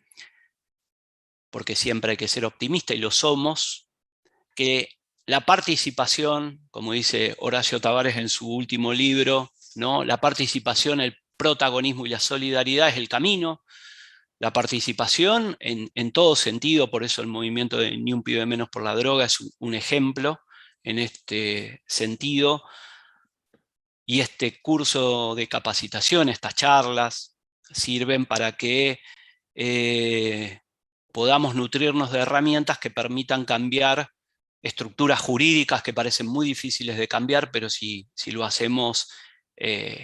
B: porque siempre hay que ser optimista y lo somos, que la participación, como dice Horacio Tavares en su último libro, ¿no? La participación, el protagonismo y la solidaridad es el camino. La participación en todo sentido, por eso el movimiento de Ni un pibe menos por la droga es un ejemplo en este sentido. Y este curso de capacitación, estas charlas, sirven para que podamos nutrirnos de herramientas que permitan cambiar estructuras jurídicas que parecen muy difíciles de cambiar, pero si lo hacemos en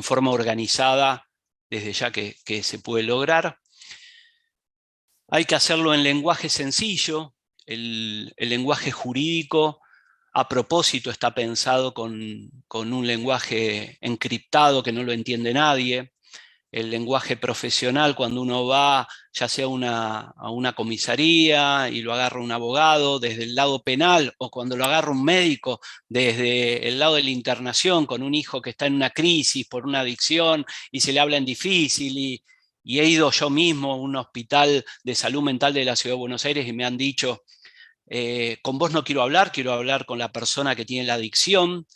B: forma organizada, desde ya que se puede lograr. Hay que hacerlo en lenguaje sencillo. El lenguaje jurídico, a propósito, está pensado con un lenguaje encriptado que no lo entiende nadie. El lenguaje profesional, cuando uno va ya sea a una comisaría y lo agarra un abogado desde el lado penal, o cuando lo agarra un médico desde el lado de la internación con un hijo que está en una crisis por una adicción y se le habla en difícil, y he ido yo mismo a un hospital de salud mental de la Ciudad de Buenos Aires y me han dicho, con vos no quiero hablar con la persona que tiene la adicción,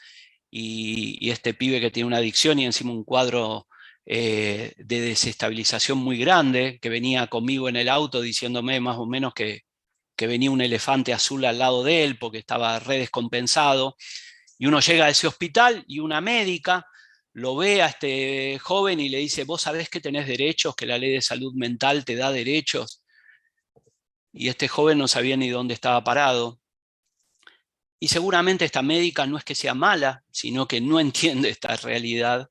B: y este pibe que tiene una adicción y encima un cuadro de desestabilización muy grande, que venía conmigo en el auto diciéndome más o menos que venía un elefante azul al lado de él porque estaba re descompensado, y uno llega a ese hospital y una médica lo ve a este joven y le dice, vos sabés que tenés derechos, que la ley de salud mental te da derechos, y este joven no sabía ni dónde estaba parado. Y seguramente esta médica no es que sea mala, sino que no entiende esta realidad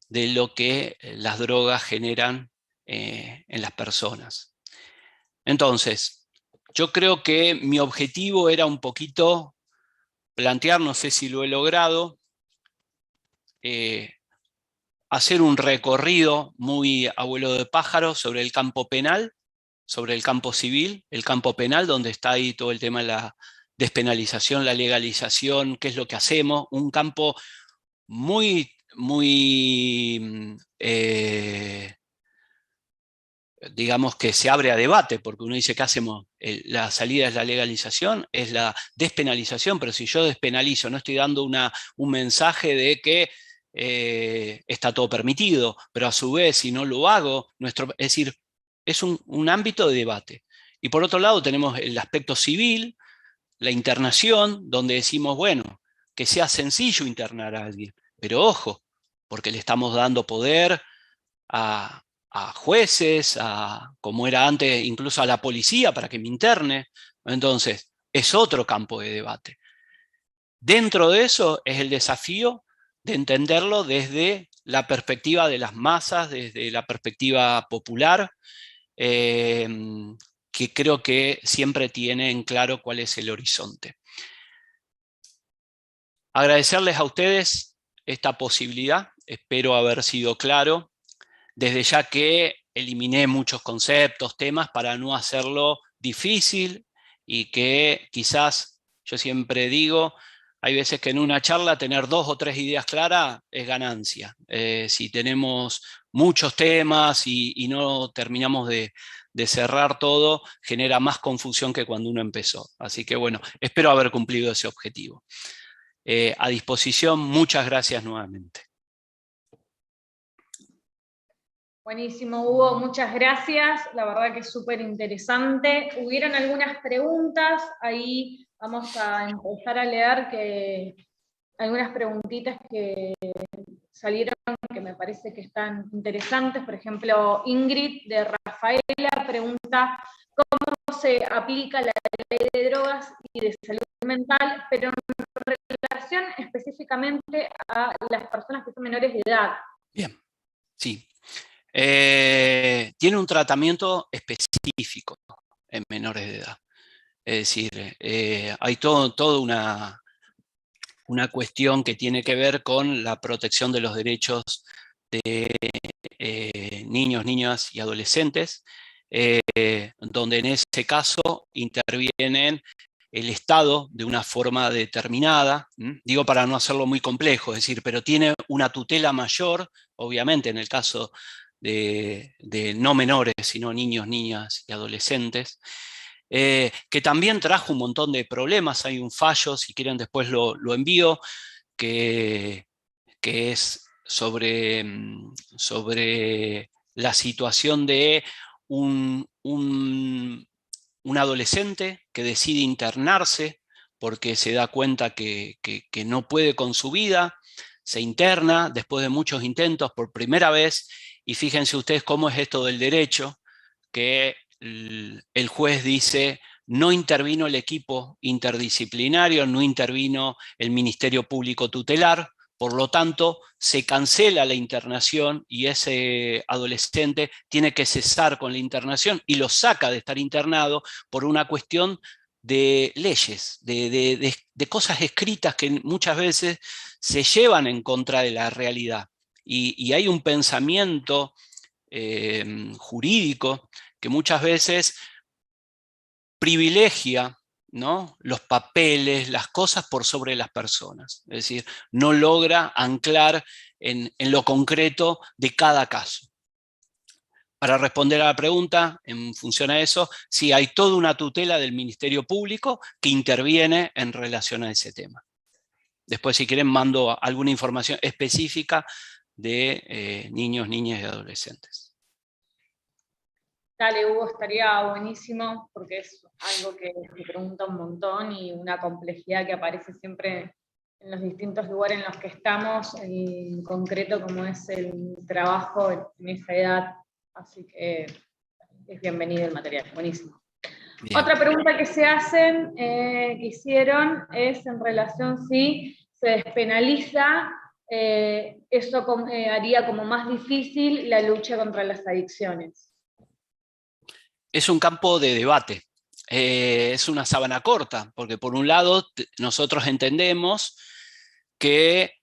B: de lo que las drogas generan en las personas. Entonces, yo creo que mi objetivo era un poquito plantear, no sé si lo he logrado, hacer un recorrido muy abuelo de pájaro sobre el campo penal, sobre el campo civil, el campo penal, donde está ahí todo el tema de la despenalización, la legalización, qué es lo que hacemos, un campo muy, muy, digamos que se abre a debate, porque uno dice, ¿qué hacemos? La salida es la legalización, es la despenalización, pero si yo despenalizo, no estoy dando un mensaje de que está todo permitido, pero a su vez, si no lo hago, es decir, es un ámbito de debate. Y por otro lado tenemos el aspecto civil, la internación, donde decimos, bueno, que sea sencillo internar a alguien, pero ojo, porque le estamos dando poder a jueces, como era antes, incluso a la policía para que me interne. Entonces, es otro campo de debate. Dentro de eso es el desafío de entenderlo desde la perspectiva de las masas, desde la perspectiva popular, que creo que siempre tiene en claro cuál es el horizonte. Agradecerles a ustedes esta posibilidad, espero haber sido claro, desde ya que eliminé muchos conceptos, temas, para no hacerlo difícil y que quizás, yo siempre digo, hay veces que en una charla tener 2 o 3 ideas claras es ganancia. Si tenemos muchos temas y no terminamos de cerrar todo, genera más confusión que cuando uno empezó. Así que bueno, espero haber cumplido ese objetivo. A disposición, muchas gracias nuevamente.
A: Buenísimo, Hugo, muchas gracias. La verdad que es súper interesante. Hubieron algunas preguntas, ahí vamos a empezar a leer algunas preguntitas que salieron que me parece que están interesantes. Por ejemplo, Ingrid de Rafaela pregunta cómo se aplica la ley de drogas y de salud mental, pero en relación específicamente a las personas que son menores de edad.
B: Bien, sí. Tiene un tratamiento específico en menores de edad. Es decir, hay toda una cuestión que tiene que ver con la protección de los derechos de niños, niñas y adolescentes, donde en ese caso intervienen el Estado de una forma determinada, digo para no hacerlo muy complejo, es decir, pero tiene una tutela mayor, obviamente en el caso de no menores, sino niños, niñas y adolescentes, que también trajo un montón de problemas. Hay un fallo, si quieren después lo envío, que es sobre la situación de un adolescente que decide internarse porque se da cuenta que no puede con su vida, se interna después de muchos intentos por primera vez, y fíjense ustedes cómo es esto del derecho, que el juez dice, no intervino el equipo interdisciplinario, no intervino el Ministerio Público Tutelar, por lo tanto, se cancela la internación y ese adolescente tiene que cesar con la internación y lo saca de estar internado por una cuestión de leyes, de cosas escritas que muchas veces se llevan en contra de la realidad. Y hay un pensamiento jurídico que muchas veces privilegia, ¿no?, los papeles, las cosas por sobre las personas. Es decir, no logra anclar en lo concreto de cada caso. Para responder a la pregunta, en función a eso, sí hay toda una tutela del Ministerio Público que interviene en relación a ese tema. Después, si quieren, mando alguna información específica de niños, niñas y adolescentes.
A: Dale, Hugo, estaría buenísimo, porque es algo que se pregunta un montón y una complejidad que aparece siempre en los distintos lugares en los que estamos, en concreto como es el trabajo en esa edad, así que es bienvenido el material, buenísimo. Bien. Otra pregunta que se hacen, que hicieron, es en relación si se despenaliza, eso haría como más difícil la lucha contra las adicciones.
B: Es un campo de debate. es una sábana corta, porque por un lado nosotros entendemos que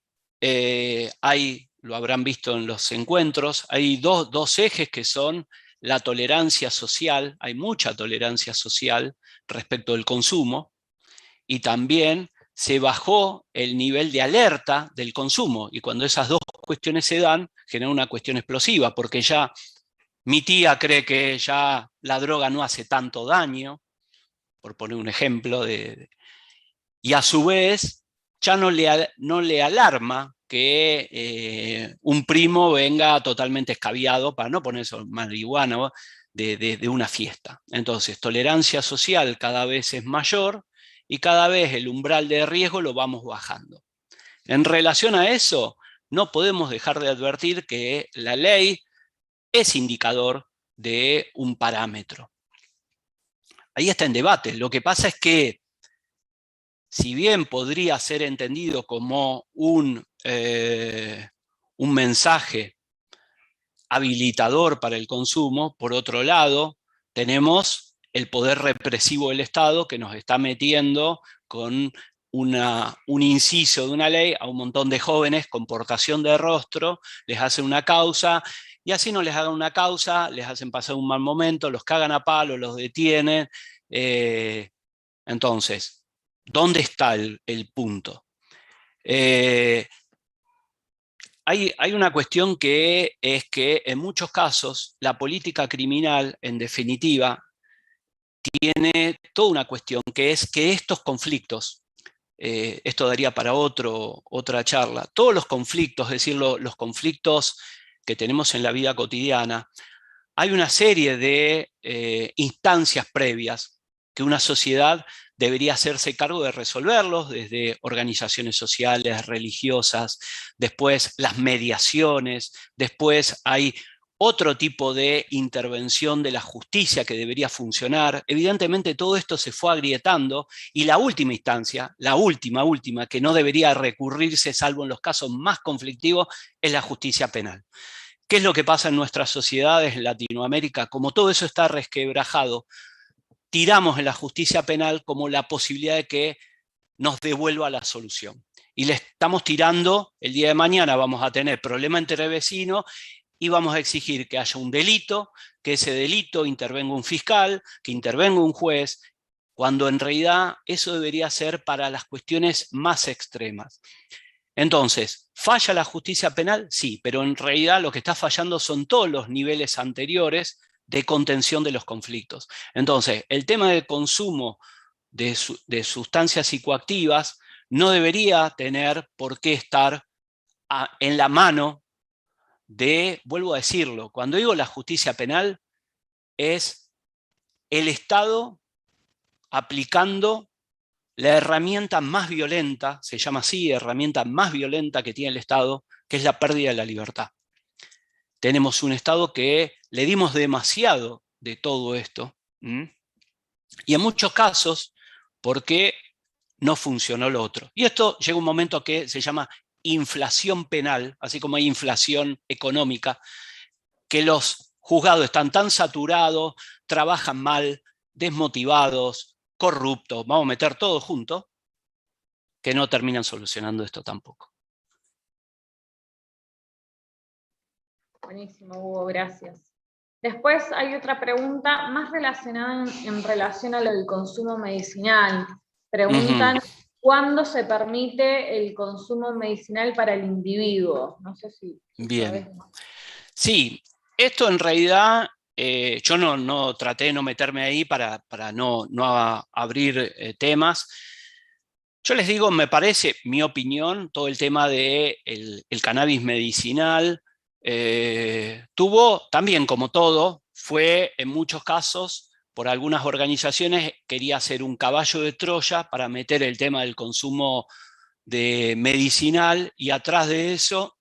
B: hay, lo habrán visto en los encuentros, hay dos ejes que son la tolerancia social, hay mucha tolerancia social respecto del consumo, y también se bajó el nivel de alerta del consumo, y cuando esas dos cuestiones se dan, genera una cuestión explosiva, porque ya mi tía cree que ya la droga no hace tanto daño, por poner un ejemplo, y a su vez ya no le alarma que un primo venga totalmente escabiado, para no poner eso marihuana, de una fiesta. Entonces, tolerancia social cada vez es mayor y cada vez el umbral de riesgo lo vamos bajando. En relación a eso, no podemos dejar de advertir que la ley es indicador de un parámetro. Ahí está en debate. Lo que pasa es que, si bien podría ser entendido como un mensaje habilitador para el consumo, por otro lado, tenemos el poder represivo del Estado que nos está metiendo con un inciso de una ley a un montón de jóvenes con portación de rostro, les hacen una causa, y así no les hagan una causa, les hacen pasar un mal momento, los cagan a palo, los detienen. Entonces, ¿dónde está el punto? Hay una cuestión que es que en muchos casos la política criminal, en definitiva, tiene toda una cuestión que es que estos conflictos, esto daría para otra charla, todos los conflictos, es decir, los conflictos que tenemos en la vida cotidiana, hay una serie de instancias previas que una sociedad debería hacerse cargo de resolverlos, desde organizaciones sociales, religiosas, después las mediaciones, después hay otro tipo de intervención de la justicia que debería funcionar. Evidentemente todo esto se fue agrietando y la última instancia, la última, que no debería recurrirse salvo en los casos más conflictivos, es la justicia penal. ¿Qué es lo que pasa en nuestras sociedades en Latinoamérica? Como todo eso está resquebrajado, tiramos en la justicia penal como la posibilidad de que nos devuelva la solución. Y le estamos tirando, el día de mañana vamos a tener problema entre vecinos y vamos a exigir que haya un delito, que ese delito intervenga un fiscal, que intervenga un juez, cuando en realidad eso debería ser para las cuestiones más extremas. Entonces, ¿falla la justicia penal? Sí, pero en realidad lo que está fallando son todos los niveles anteriores de contención de los conflictos. Entonces, el tema del consumo de sustancias psicoactivas no debería tener por qué estar en la mano de, vuelvo a decirlo, cuando digo la justicia penal, es el Estado aplicando la herramienta más violenta, se llama así, herramienta más violenta que tiene el Estado, que es la pérdida de la libertad. Tenemos un Estado que le dimos demasiado de todo esto, y en muchos casos, porque no funcionó lo otro. Y esto llega un momento que se llama inflación penal, así como hay inflación económica, que los juzgados están tan saturados, trabajan mal, desmotivados, corruptos, vamos a meter todo junto, que no terminan solucionando esto tampoco.
A: Buenísimo, Hugo, gracias. Después hay otra pregunta más relacionada en relación a lo del consumo medicinal. Preguntan, ¿cuándo se permite el consumo medicinal para el individuo? No sé si
B: bien.
A: sabes más.
B: Sí, esto en realidad, yo no traté de no meterme ahí para no abrir temas. Yo les digo, me parece, mi opinión, todo el tema del el cannabis medicinal tuvo, también como todo, fue en muchos casos, por algunas organizaciones, quería ser un caballo de Troya para meter el tema del consumo de medicinal y atrás de eso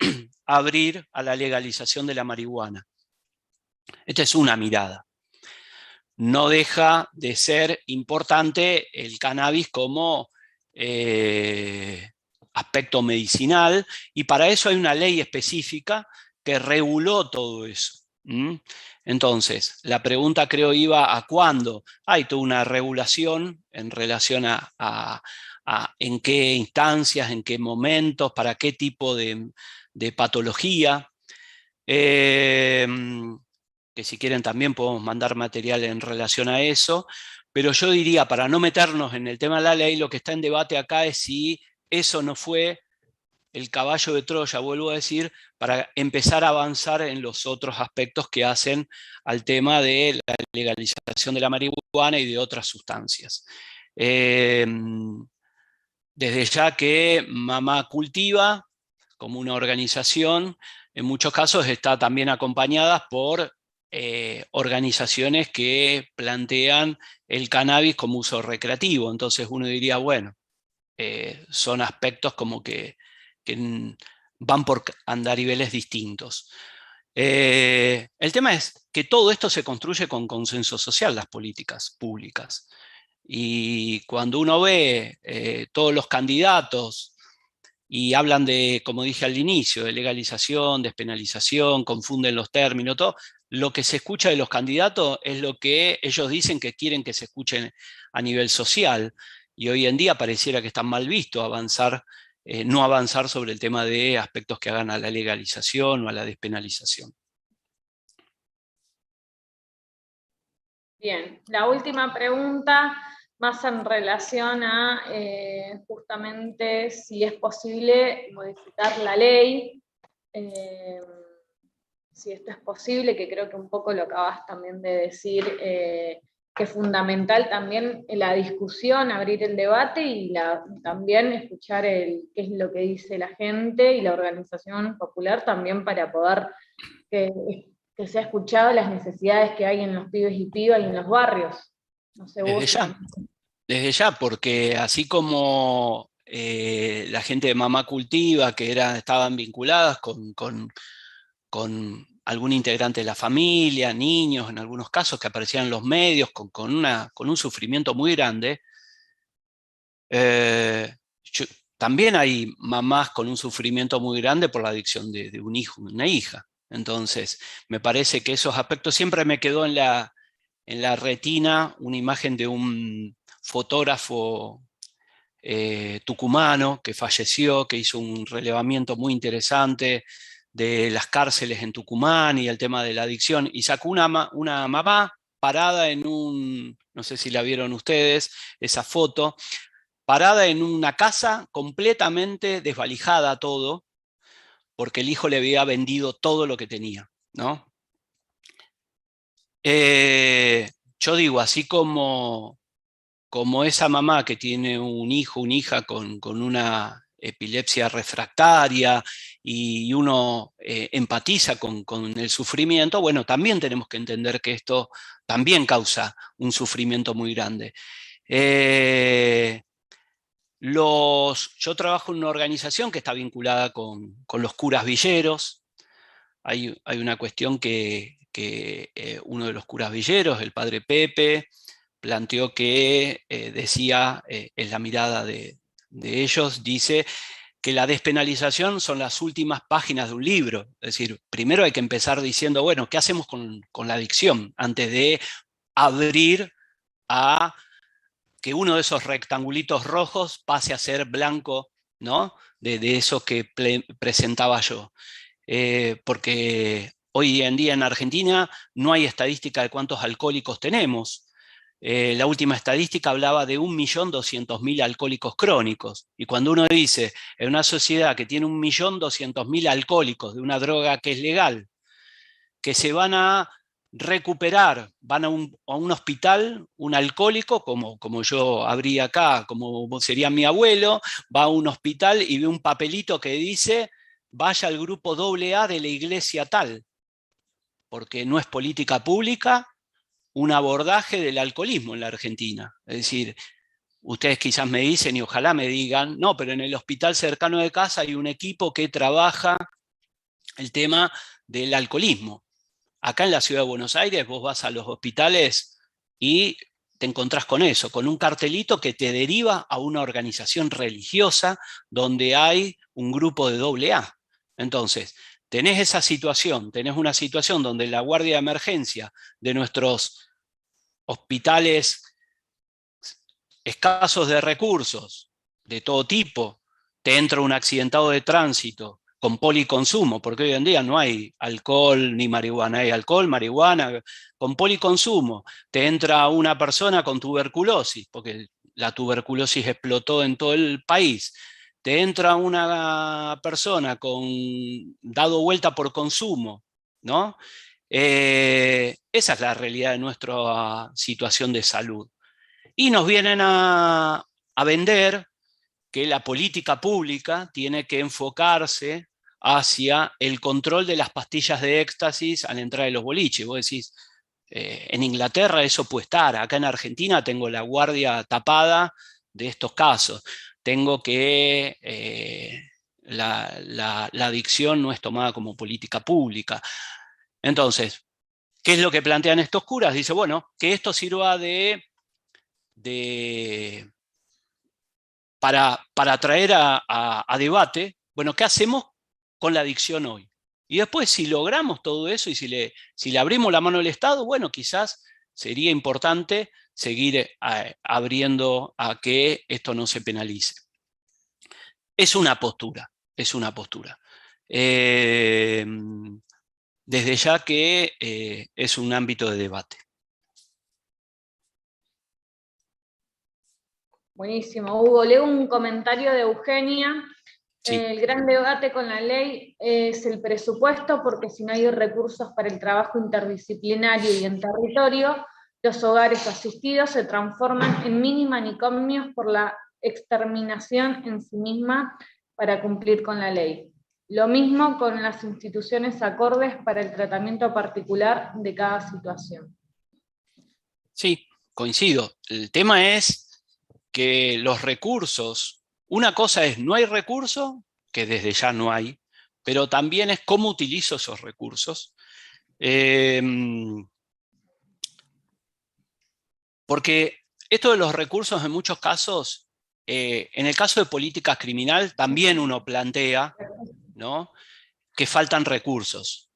B: abrir a la legalización de la marihuana. Esta es una mirada. No deja de ser importante el cannabis como aspecto medicinal, y para eso hay una ley específica que reguló todo eso. Entonces, la pregunta creo iba a cuándo hay toda una regulación en relación a en qué instancias, en qué momentos, para qué tipo de patología. Que si quieren también podemos mandar material en relación a eso, pero yo diría, para no meternos en el tema de la ley, lo que está en debate acá es si eso no fue el caballo de Troya, vuelvo a decir, para empezar a avanzar en los otros aspectos que hacen al tema de la legalización de la marihuana y de otras sustancias. Desde ya que Mamá Cultiva, como una organización, en muchos casos está también acompañada por organizaciones que plantean el cannabis como uso recreativo. Entonces uno diría, bueno, son aspectos como que van por andariveles distintos. El tema es que todo esto se construye con consenso social, las políticas públicas. Y cuando uno ve todos los candidatos y hablan de, como dije al inicio, de legalización, despenalización, confunden los términos, todo, lo que se escucha de los candidatos es lo que ellos dicen que quieren que se escuchen a nivel social. Y hoy en día pareciera que está mal visto avanzar, no avanzar sobre el tema de aspectos que hagan a la legalización o a la despenalización.
A: Bien, la última pregunta, más en relación a justamente si es posible modificar la ley, si esto es posible, que creo que un poco lo acabas también de decir, que es fundamental también la discusión, abrir el debate y también escuchar qué es lo que dice la gente y la organización popular también para poder que se ha escuchado las necesidades que hay en los pibes y pibas y en los barrios. No sé vos.
B: Desde ya, porque así como la gente de Mamá Cultiva, que estaban vinculadas con algún integrante de la familia, niños, en algunos casos que aparecían en los medios con un sufrimiento muy grande, también hay mamás con un sufrimiento muy grande por la adicción de un hijo, una hija. Entonces, me parece que esos aspectos siempre me quedó en la retina una imagen de un fotógrafo tucumano que falleció, que hizo un relevamiento muy interesante de las cárceles en Tucumán y el tema de la adicción, y sacó una mamá parada en no sé si la vieron ustedes, esa foto, parada en una casa completamente desvalijada todo, porque el hijo le había vendido todo lo que tenía, ¿no? Yo digo, así como esa mamá que tiene un hijo, una hija con una epilepsia refractaria y uno empatiza con el sufrimiento, bueno, también tenemos que entender que esto también causa un sufrimiento muy grande. Yo trabajo en una organización que está vinculada con los curas villeros. Hay una cuestión que uno de los curas villeros, el padre Pepe, planteó que decía, en la mirada de ellos, dice que la despenalización son las últimas páginas de un libro. Es decir, primero hay que empezar diciendo, bueno, ¿qué hacemos con la adicción? Antes de abrir a que uno de esos rectangulitos rojos pase a ser blanco, ¿no? De eso que presentaba yo. Porque hoy en día en Argentina no hay estadística de cuántos alcohólicos tenemos. La última estadística hablaba de 1.200.000 alcohólicos crónicos. Y cuando uno dice, en una sociedad que tiene 1.200.000 alcohólicos de una droga que es legal, que se van a recuperar, van a un hospital, un alcohólico, como yo habría acá, como sería mi abuelo, va a un hospital y ve un papelito que dice, vaya al grupo AA de la iglesia tal, porque no es política pública un abordaje del alcoholismo en la Argentina. Es decir, ustedes quizás me dicen y ojalá me digan, no, pero en el hospital cercano de casa hay un equipo que trabaja el tema del alcoholismo. Acá en la ciudad de Buenos Aires vos vas a los hospitales y te encontrás con eso, con un cartelito que te deriva a una organización religiosa donde hay un grupo de AA. Entonces, tenés esa situación, tenés una situación donde la guardia de emergencia de nuestros hospitales escasos de recursos, de todo tipo, te entra un accidentado de tránsito con policonsumo, porque hoy en día no hay alcohol ni marihuana, hay alcohol, marihuana, con policonsumo, te entra una persona con tuberculosis, porque la tuberculosis explotó en todo el país, te entra una persona dado vuelta por consumo, ¿no? Esa es la realidad de nuestra situación de salud. Y nos vienen a vender que la política pública tiene que enfocarse hacia el control de las pastillas de éxtasis a la entrada de los boliches. Vos decís, en Inglaterra eso puede estar, acá en Argentina tengo la guardia tapada de estos casos. Tengo que la adicción no es tomada como política pública. Entonces, ¿qué es lo que plantean estos curas? Dice, bueno, que esto sirva para traer a debate, bueno, ¿qué hacemos con la adicción hoy? Y después, si logramos todo eso y si le abrimos la mano al Estado, bueno, quizás sería importante seguir abriendo a que esto no se penalice. Es una postura, es una postura. Desde ya que es un ámbito de debate.
A: Buenísimo, Hugo. Leo un comentario de Eugenia.
B: Sí.
A: El gran debate con la ley es el presupuesto, porque si no hay recursos para el trabajo interdisciplinario y en territorio, los hogares asistidos se transforman en mini manicomios por la exterminación en sí misma para cumplir con la ley. Lo mismo con las instituciones acordes para el tratamiento particular de cada situación.
B: Sí, coincido. El tema es que los recursos, una cosa es no hay recursos, que desde ya no hay, pero también es cómo utilizo esos recursos. Porque esto de los recursos en muchos casos, en el caso de política criminal también uno plantea, ¿no?, que faltan recursos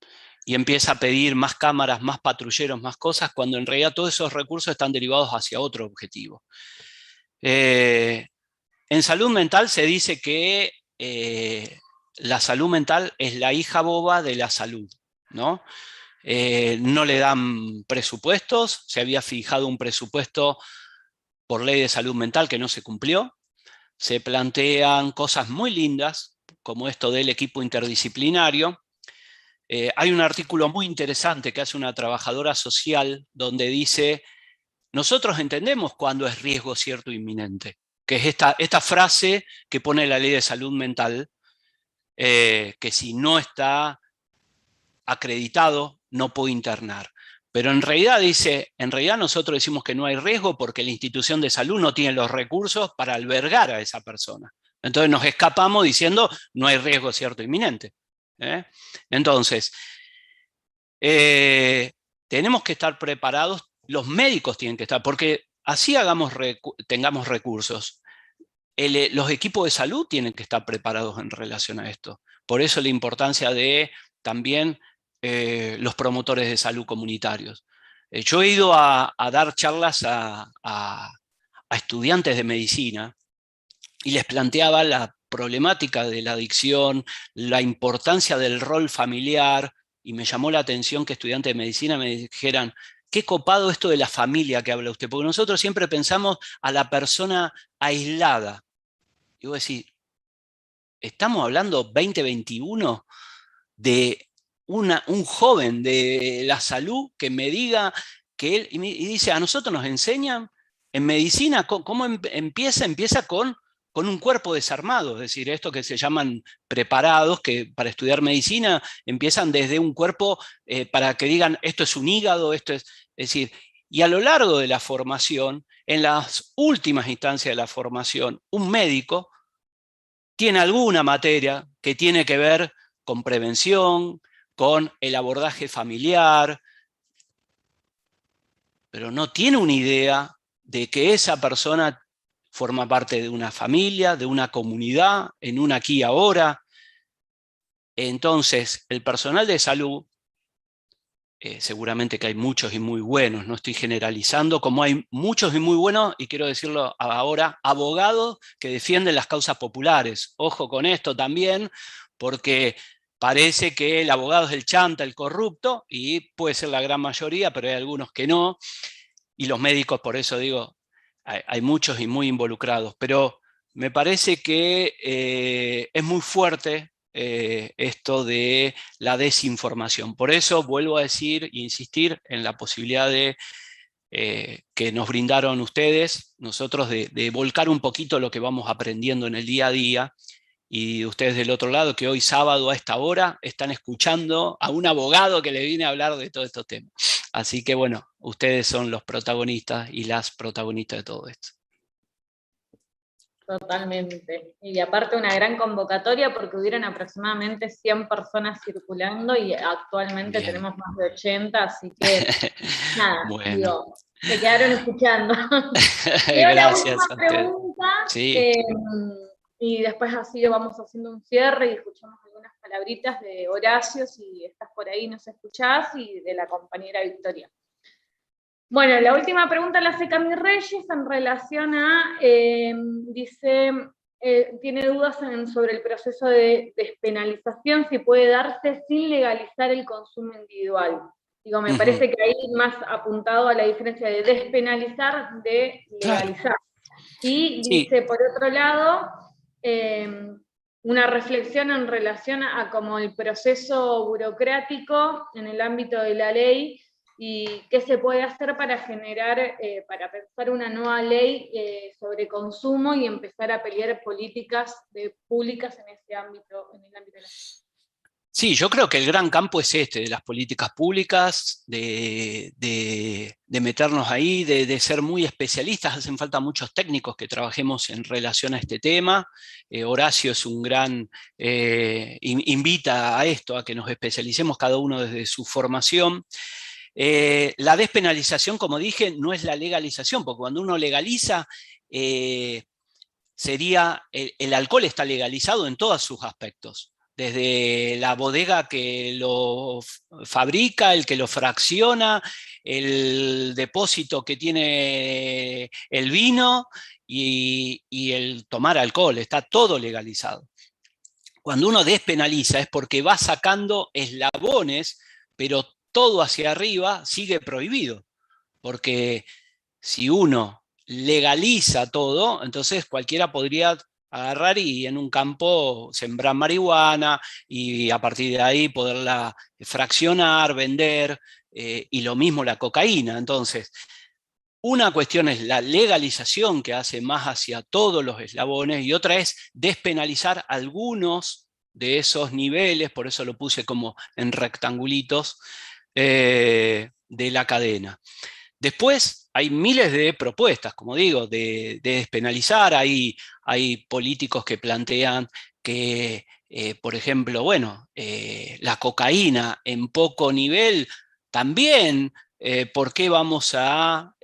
B: y empieza a pedir más cámaras, más patrulleros, más cosas, cuando en realidad todos esos recursos están derivados hacia otro objetivo. En salud mental se dice que la salud mental es la hija boba de la salud, ¿no? No le dan presupuestos, se había fijado un presupuesto por ley de salud mental que no se cumplió, se plantean cosas muy lindas, como esto del equipo interdisciplinario. Hay un artículo muy interesante que hace una trabajadora social donde dice, nosotros entendemos cuándo es riesgo cierto e inminente, que es esta frase que pone la ley de salud mental, que si no está acreditado no puede internar. Pero en realidad dice, en realidad nosotros decimos que no hay riesgo porque la institución de salud no tiene los recursos para albergar a esa persona. Entonces nos escapamos diciendo no hay riesgo cierto e inminente. Entonces, tenemos que estar preparados, los médicos tienen que estar, porque así tengamos recursos. Los equipos de salud tienen que estar preparados en relación a esto. Por eso la importancia de también los promotores de salud comunitarios. Yo he ido a dar charlas a estudiantes de medicina y les planteaba la problemática de la adicción, la importancia del rol familiar, y me llamó la atención que estudiantes de medicina me dijeran, qué copado esto de la familia que habla usted, porque nosotros siempre pensamos a la persona aislada. Y vos decís, estamos hablando 2021 de un joven de la salud que me diga que él, y dice, a nosotros nos enseñan en medicina, ¿cómo empieza? Empieza con un cuerpo desarmado, es decir, esto que se llaman preparados, que para estudiar medicina empiezan desde un cuerpo para que digan, esto es un hígado, esto es decir, y a lo largo de la formación, en las últimas instancias de la formación, un médico tiene alguna materia que tiene que ver con prevención, con el abordaje familiar, pero no tiene una idea de que esa persona forma parte de una familia, de una comunidad, en un aquí y ahora. Entonces, el personal de salud, seguramente que hay muchos y muy buenos, no estoy generalizando, como hay muchos y muy buenos, y quiero decirlo ahora, abogados que defienden las causas populares. Ojo con esto también, porque parece que el abogado es el chanta, el corrupto, y puede ser la gran mayoría, pero hay algunos que no, y los médicos, por eso digo, hay muchos y muy involucrados, pero me parece que es muy fuerte esto de la desinformación. Por eso vuelvo a decir e insistir en la posibilidad de que nos brindaron ustedes, nosotros, de volcar un poquito lo que vamos aprendiendo en el día a día, y ustedes del otro lado, que hoy sábado a esta hora están escuchando a un abogado que le viene a hablar de todos estos temas. Así que bueno, ustedes son los protagonistas y las protagonistas de todo esto.
A: Totalmente. Y aparte una gran convocatoria porque hubieron aproximadamente 100 personas circulando y actualmente
B: Bien.
A: tenemos más de 80, así que nada,
B: Bueno.
A: digo, se quedaron escuchando.
B: Gracias
A: la última
B: a ustedes.
A: pregunta,
B: Sí.
A: y después así vamos haciendo un cierre y escuchamos algunas palabritas de Horacio, si estás por ahí nos escuchás, y de la compañera Victoria. Bueno, la última pregunta la hace Cami Reyes en relación a, dice, tiene dudas sobre el proceso de despenalización, si puede darse sin legalizar el consumo individual. Digo, me parece que ahí más apuntado a la diferencia de despenalizar, de legalizar. Claro. Y dice, por otro lado, una reflexión en relación a como el proceso burocrático en el ámbito de la ley, y qué se puede hacer para generar, para pensar una nueva ley sobre consumo y empezar a pelear políticas públicas en ese ámbito, en el ámbito de la ley.
B: Sí, yo creo que el gran campo es este, de las políticas públicas, de meternos ahí, de ser muy especialistas. Hacen falta muchos técnicos que trabajemos en relación a este tema. Horacio es un gran, invita a esto, a que nos especialicemos cada uno desde su formación. La despenalización, como dije, no es la legalización, porque cuando uno legaliza, sería, el alcohol está legalizado en todos sus aspectos. Desde la bodega que lo fabrica, el que lo fracciona, el depósito que tiene el vino y el tomar alcohol, está todo legalizado. Cuando uno despenaliza es porque va sacando eslabones, pero todo hacia arriba sigue prohibido, porque si uno legaliza todo, entonces cualquiera podría agarrar y en un campo sembrar marihuana y a partir de ahí poderla fraccionar, vender, y lo mismo la cocaína. Entonces, una cuestión es la legalización, que hace más hacia todos los eslabones, y otra es despenalizar algunos de esos niveles, por eso lo puse como en rectangulitos, de la cadena. Después hay miles de propuestas, como digo, de despenalizar. Hay políticos que plantean que, por ejemplo, bueno, la cocaína en poco nivel también, ¿por qué vamos a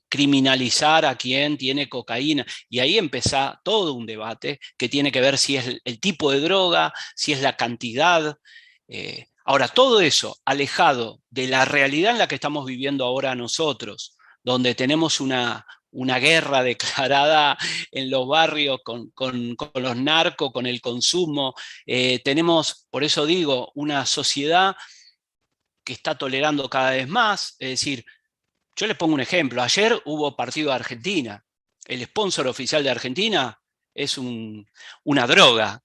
B: criminalizar a quien tiene cocaína? Y ahí empieza todo un debate que tiene que ver si es el tipo de droga, si es la cantidad. Ahora, todo eso alejado de la realidad en la que estamos viviendo ahora nosotros, donde tenemos una guerra declarada en los barrios con los narcos, con el consumo, tenemos, por eso digo, una sociedad que está tolerando cada vez más. Es decir, yo les pongo un ejemplo. Ayer hubo partido de Argentina. El sponsor oficial de Argentina es una droga.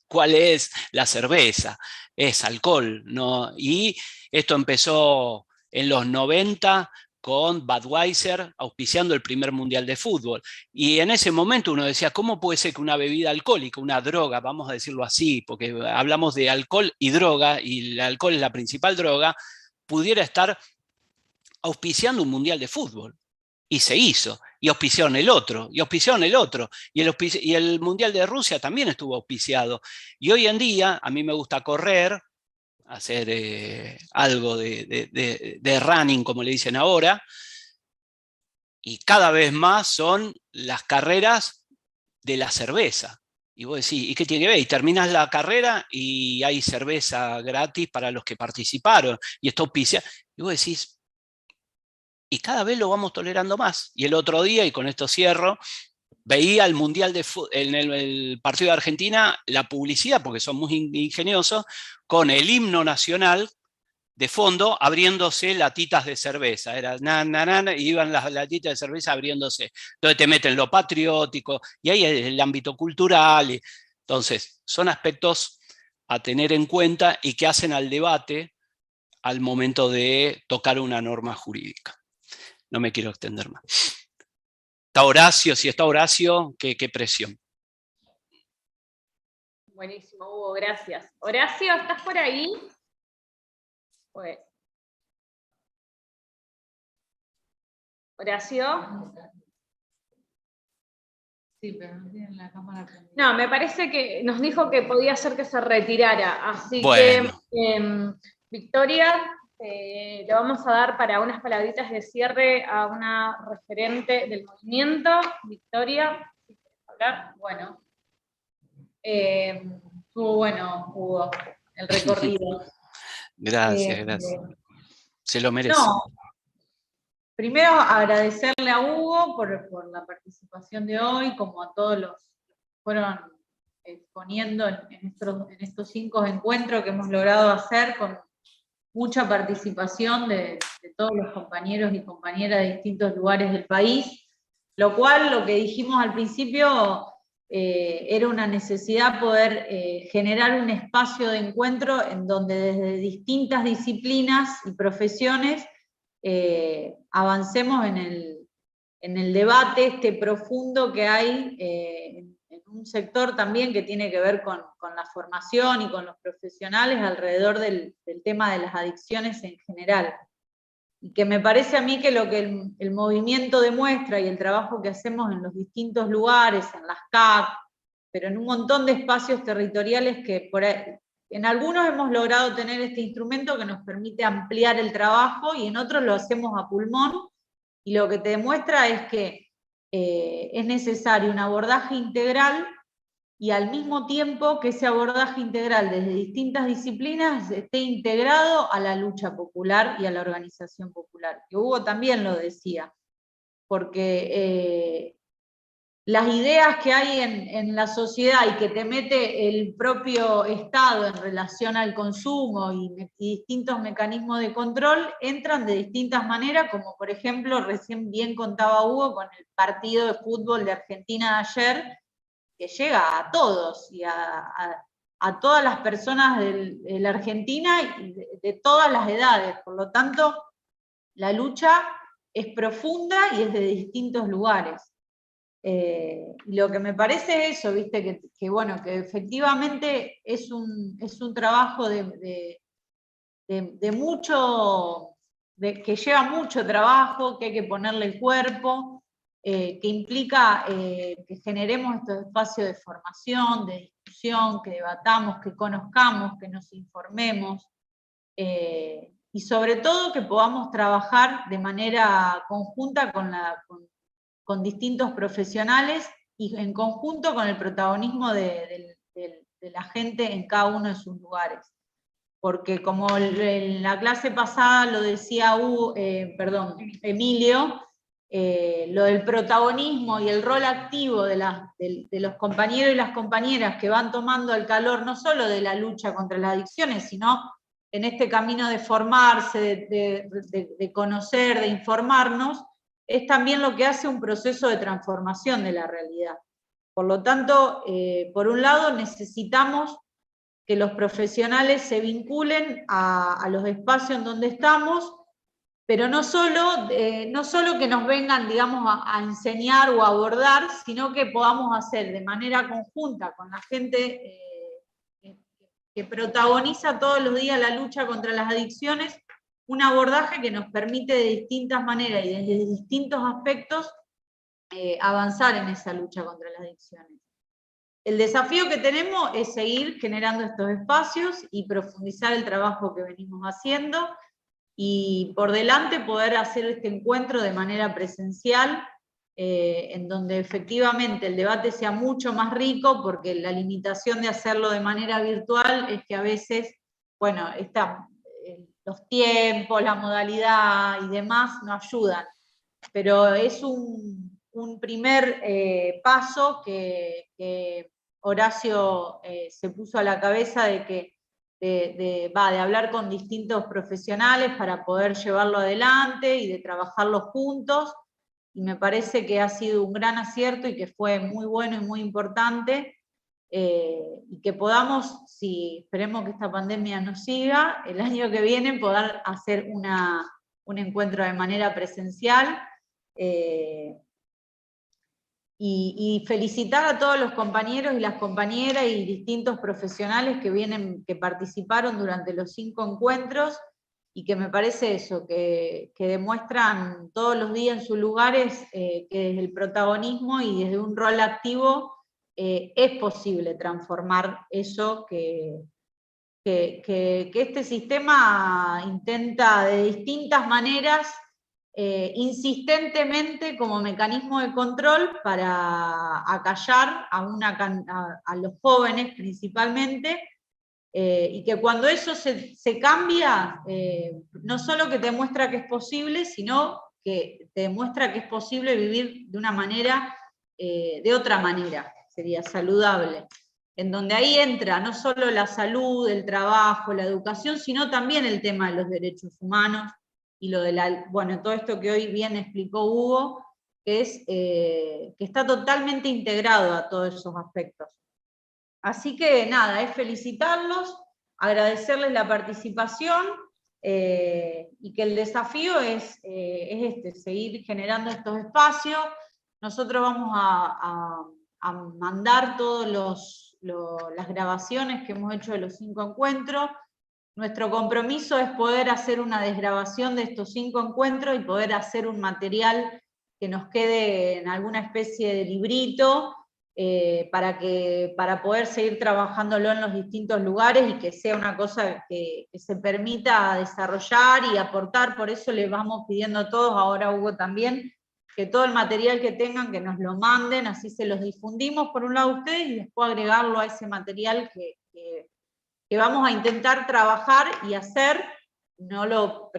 B: ¿Cuál es? La cerveza. Es alcohol, ¿no? Y esto empezó en los 90 con Budweiser auspiciando el primer mundial de fútbol. Y en ese momento uno decía, ¿cómo puede ser que una bebida alcohólica, una droga, vamos a decirlo así, porque hablamos de alcohol y droga, y el alcohol es la principal droga, pudiera estar auspiciando un mundial de fútbol? Y se hizo, y auspiciaron el otro, y auspiciaron el otro, y el Mundial de Rusia también estuvo auspiciado. Y hoy en día, a mí me gusta correr, hacer algo de running, como le dicen ahora, y cada vez más son las carreras de la cerveza. Y vos decís, ¿y qué tiene que ver? Y terminas la carrera y hay cerveza gratis para los que participaron, y esto auspicia. Y vos decís, y cada vez lo vamos tolerando más. Y el otro día, y con esto cierro, veía el Mundial de Fútbol, en el partido de Argentina, la publicidad, porque son muy ingeniosos, con el himno nacional de fondo abriéndose latitas de cerveza. Era y iban las latitas de cerveza abriéndose. Entonces te meten lo patriótico, y ahí el ámbito cultural. Entonces, son aspectos a tener en cuenta y que hacen al debate al momento de tocar una norma jurídica. No me quiero extender más. Está Horacio, si está Horacio, qué presión.
A: Buenísimo, Hugo, gracias. Horacio, ¿estás por ahí? Pues. Horacio.
C: Sí, pero no tienen la cámara prendida.
A: No, me parece que nos dijo que podía ser que se retirara, así
B: bueno.
A: que, Victoria, le vamos a dar para unas palabritas de cierre a una referente del movimiento. Victoria, si quieres hablar.
C: Bueno, estuvo bueno, Hugo, el recorrido.
B: Gracias, gracias. Se lo merece.
C: No, primero agradecerle a Hugo por la participación de hoy, como a todos los que fueron exponiendo en estos 5 encuentros que hemos logrado hacer, con mucha participación de todos los compañeros y compañeras de distintos lugares del país, lo cual, lo que dijimos al principio, era una necesidad poder generar un espacio de encuentro en donde desde distintas disciplinas y profesiones avancemos en el debate profundo que hay en un sector también que tiene que ver con la formación y con los profesionales alrededor del tema de las adicciones en general. Y que me parece a mí que lo que el movimiento demuestra y el trabajo que hacemos en los distintos lugares, en las CAC, pero en un montón de espacios territoriales que por ahí, en algunos hemos logrado tener este instrumento que nos permite ampliar el trabajo y en otros lo hacemos a pulmón, y lo que te demuestra es que es necesario un abordaje integral, y al mismo tiempo que ese abordaje integral desde distintas disciplinas esté integrado a la lucha popular y a la organización popular. Que Hugo también lo decía, porque las ideas que hay en la sociedad y que te mete el propio Estado en relación al consumo y distintos mecanismos de control entran de distintas maneras, como por ejemplo, recién bien contaba Hugo con el partido de fútbol de Argentina de ayer, que llega a todos y a todas las personas de la Argentina y de todas las edades. Por lo tanto, la lucha es profunda y es de distintos lugares. Lo que me parece es eso, ¿viste? Que bueno, que efectivamente es un trabajo de mucho, que lleva mucho trabajo, que hay que ponerle el cuerpo, que implica que generemos estos espacios de formación, de discusión, que debatamos, que conozcamos, que nos informemos, y sobre todo que podamos trabajar de manera conjunta con distintos profesionales y en conjunto con el protagonismo de la gente en cada uno de sus lugares. Porque como en la clase pasada lo decía Emilio, lo del protagonismo y el rol activo de los compañeros y las compañeras que van tomando el calor no solo de la lucha contra las adicciones, sino en este camino de formarse, de conocer, de informarnos, es también lo que hace un proceso de transformación de la realidad. Por lo tanto, por un lado necesitamos que los profesionales se vinculen a los espacios en donde estamos, pero no solo que nos vengan, digamos, a enseñar o a abordar, sino que podamos hacer de manera conjunta con la gente que protagoniza todos los días la lucha contra las adicciones, un abordaje que nos permite de distintas maneras y desde distintos aspectos avanzar en esa lucha contra las adicciones. El desafío que tenemos es seguir generando estos espacios y profundizar el trabajo que venimos haciendo, y por delante poder hacer este encuentro de manera presencial en donde efectivamente el debate sea mucho más rico, porque la limitación de hacerlo de manera virtual es que a veces, bueno, los tiempos, la modalidad y demás no ayudan. Pero es un primer paso que Horacio se puso a la cabeza de hablar con distintos profesionales para poder llevarlo adelante y de trabajarlo juntos, y me parece que ha sido un gran acierto y que fue muy bueno y muy importante, y que podamos, si esperemos que esta pandemia no siga, el año que viene poder hacer un encuentro de manera presencial. Y felicitar a todos los compañeros y las compañeras y distintos profesionales que participaron durante los 5 encuentros, y que me parece eso, que demuestran todos los días en sus lugares que desde el protagonismo y desde un rol activo es posible transformar eso que este sistema intenta de distintas maneras, insistentemente como mecanismo de control para acallar a los jóvenes principalmente, y que cuando eso se cambia, no solo que te muestra que es posible, sino que te demuestra que es posible vivir de una manera, de otra manera, sería saludable, en donde ahí entra no solo la salud, el trabajo, la educación, sino también el tema de los derechos humanos, y lo de bueno, todo esto que hoy bien explicó Hugo, que está totalmente integrado a todos esos aspectos. Así que nada, es felicitarlos, agradecerles la participación, y que el desafío es seguir generando estos espacios. Nosotros vamos a mandar todas las grabaciones que hemos hecho de los 5 encuentros. Nuestro compromiso es poder hacer una desgrabación de estos 5 encuentros y poder hacer un material que nos quede en alguna especie de librito, para poder seguir trabajándolo en los distintos lugares y que sea una cosa que se permita desarrollar y aportar. Por eso les vamos pidiendo a todos, ahora Hugo también, que todo el material que tengan, que nos lo manden, así se los difundimos por un lado a ustedes y después agregarlo a ese material que vamos a intentar trabajar y hacer. No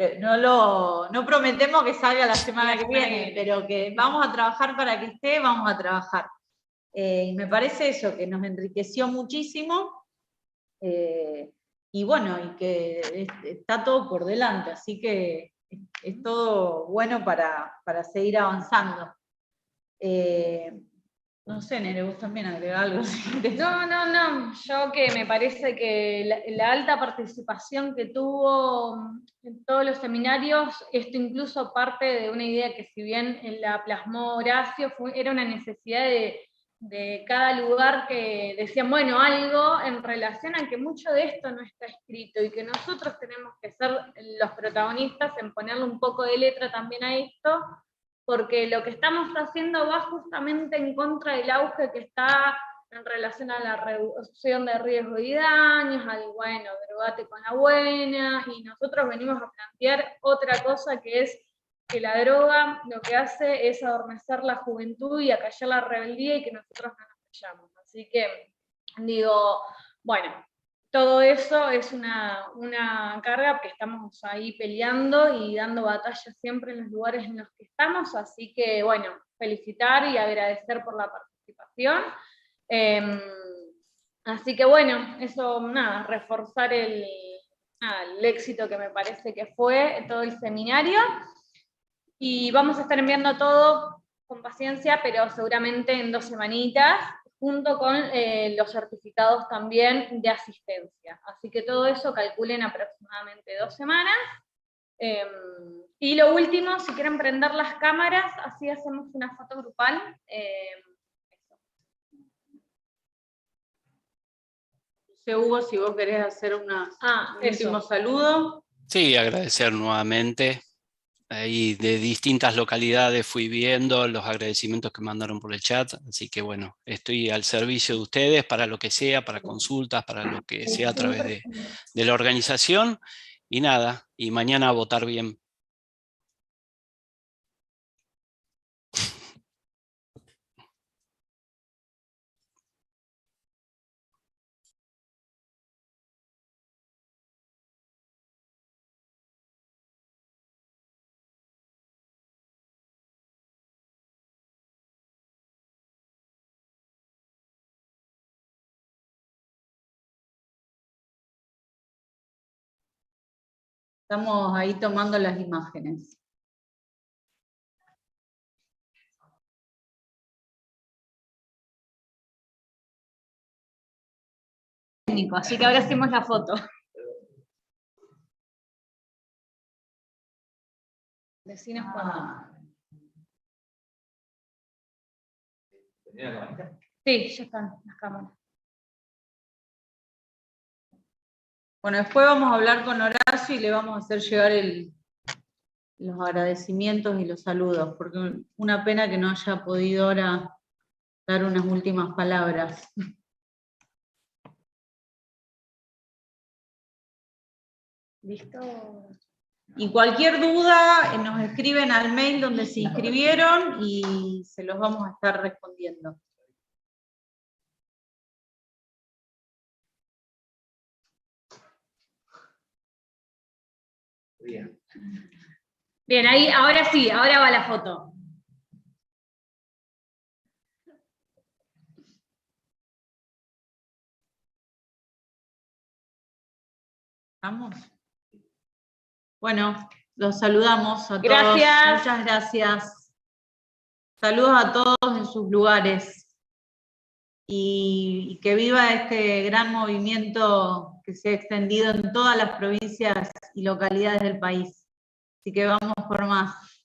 C: prometemos que salga la semana que viene, pero que vamos a trabajar para que esté, vamos a trabajar. Y me parece eso, que nos enriqueció muchísimo, y bueno, y que está todo por delante, así que es todo bueno para seguir avanzando. No sé, Nere, vos también agregás algo.
A: No, yo que me parece que la alta participación que tuvo en todos los seminarios, esto incluso parte de una idea que si bien la plasmó Horacio, era una necesidad de cada lugar, que decían, bueno, algo en relación a que mucho de esto no está escrito y que nosotros tenemos que ser los protagonistas en ponerle un poco de letra también a esto, porque lo que estamos haciendo va justamente en contra del auge que está en relación a la reducción de riesgo y daños, al bueno, drogate con la buena, y nosotros venimos a plantear otra cosa, que es que la droga lo que hace es adormecer la juventud y acallar la rebeldía, y que nosotros no nos callamos. Así que, digo, bueno, todo eso es una carga que estamos ahí peleando y dando batalla siempre en los lugares en los que estamos, así que, bueno, felicitar y agradecer por la participación. Así que, bueno, eso, nada, reforzar el éxito que me parece que fue todo el seminario, y vamos a estar enviando todo con paciencia, pero seguramente en 2 semanitas, junto con los certificados también de asistencia. Así que todo eso calculen aproximadamente 2 semanas. Y lo último, si quieren prender las cámaras, así hacemos una foto grupal.
C: Hugo, si vos querés hacer un último saludo.
B: Sí, agradecer nuevamente. Ahí de distintas localidades fui viendo los agradecimientos que mandaron por el chat, así que bueno, estoy al servicio de ustedes para lo que sea, para consultas, para lo que sea a través de la organización, y nada, y mañana a votar bien.
C: Estamos ahí tomando las imágenes.
A: Así que ahora hacemos la foto. Decinos cuándo. Sí, ya están las cámaras.
C: Bueno, después vamos a hablar con Horacio y le vamos a hacer llegar los agradecimientos y los saludos, porque una pena que no haya podido ahora dar unas últimas palabras.
A: ¿Listo?
C: Y cualquier duda nos escriben al mail donde se inscribieron y se los vamos a estar respondiendo.
A: Bien, ahí, ahora sí, ahora va la foto.
C: ¿Estamos? Bueno, los saludamos a todos.
A: Gracias.
C: Muchas gracias. Saludos a todos en sus lugares. Y que viva este gran movimiento que se ha extendido en todas las provincias y localidades del país. Así que vamos por más.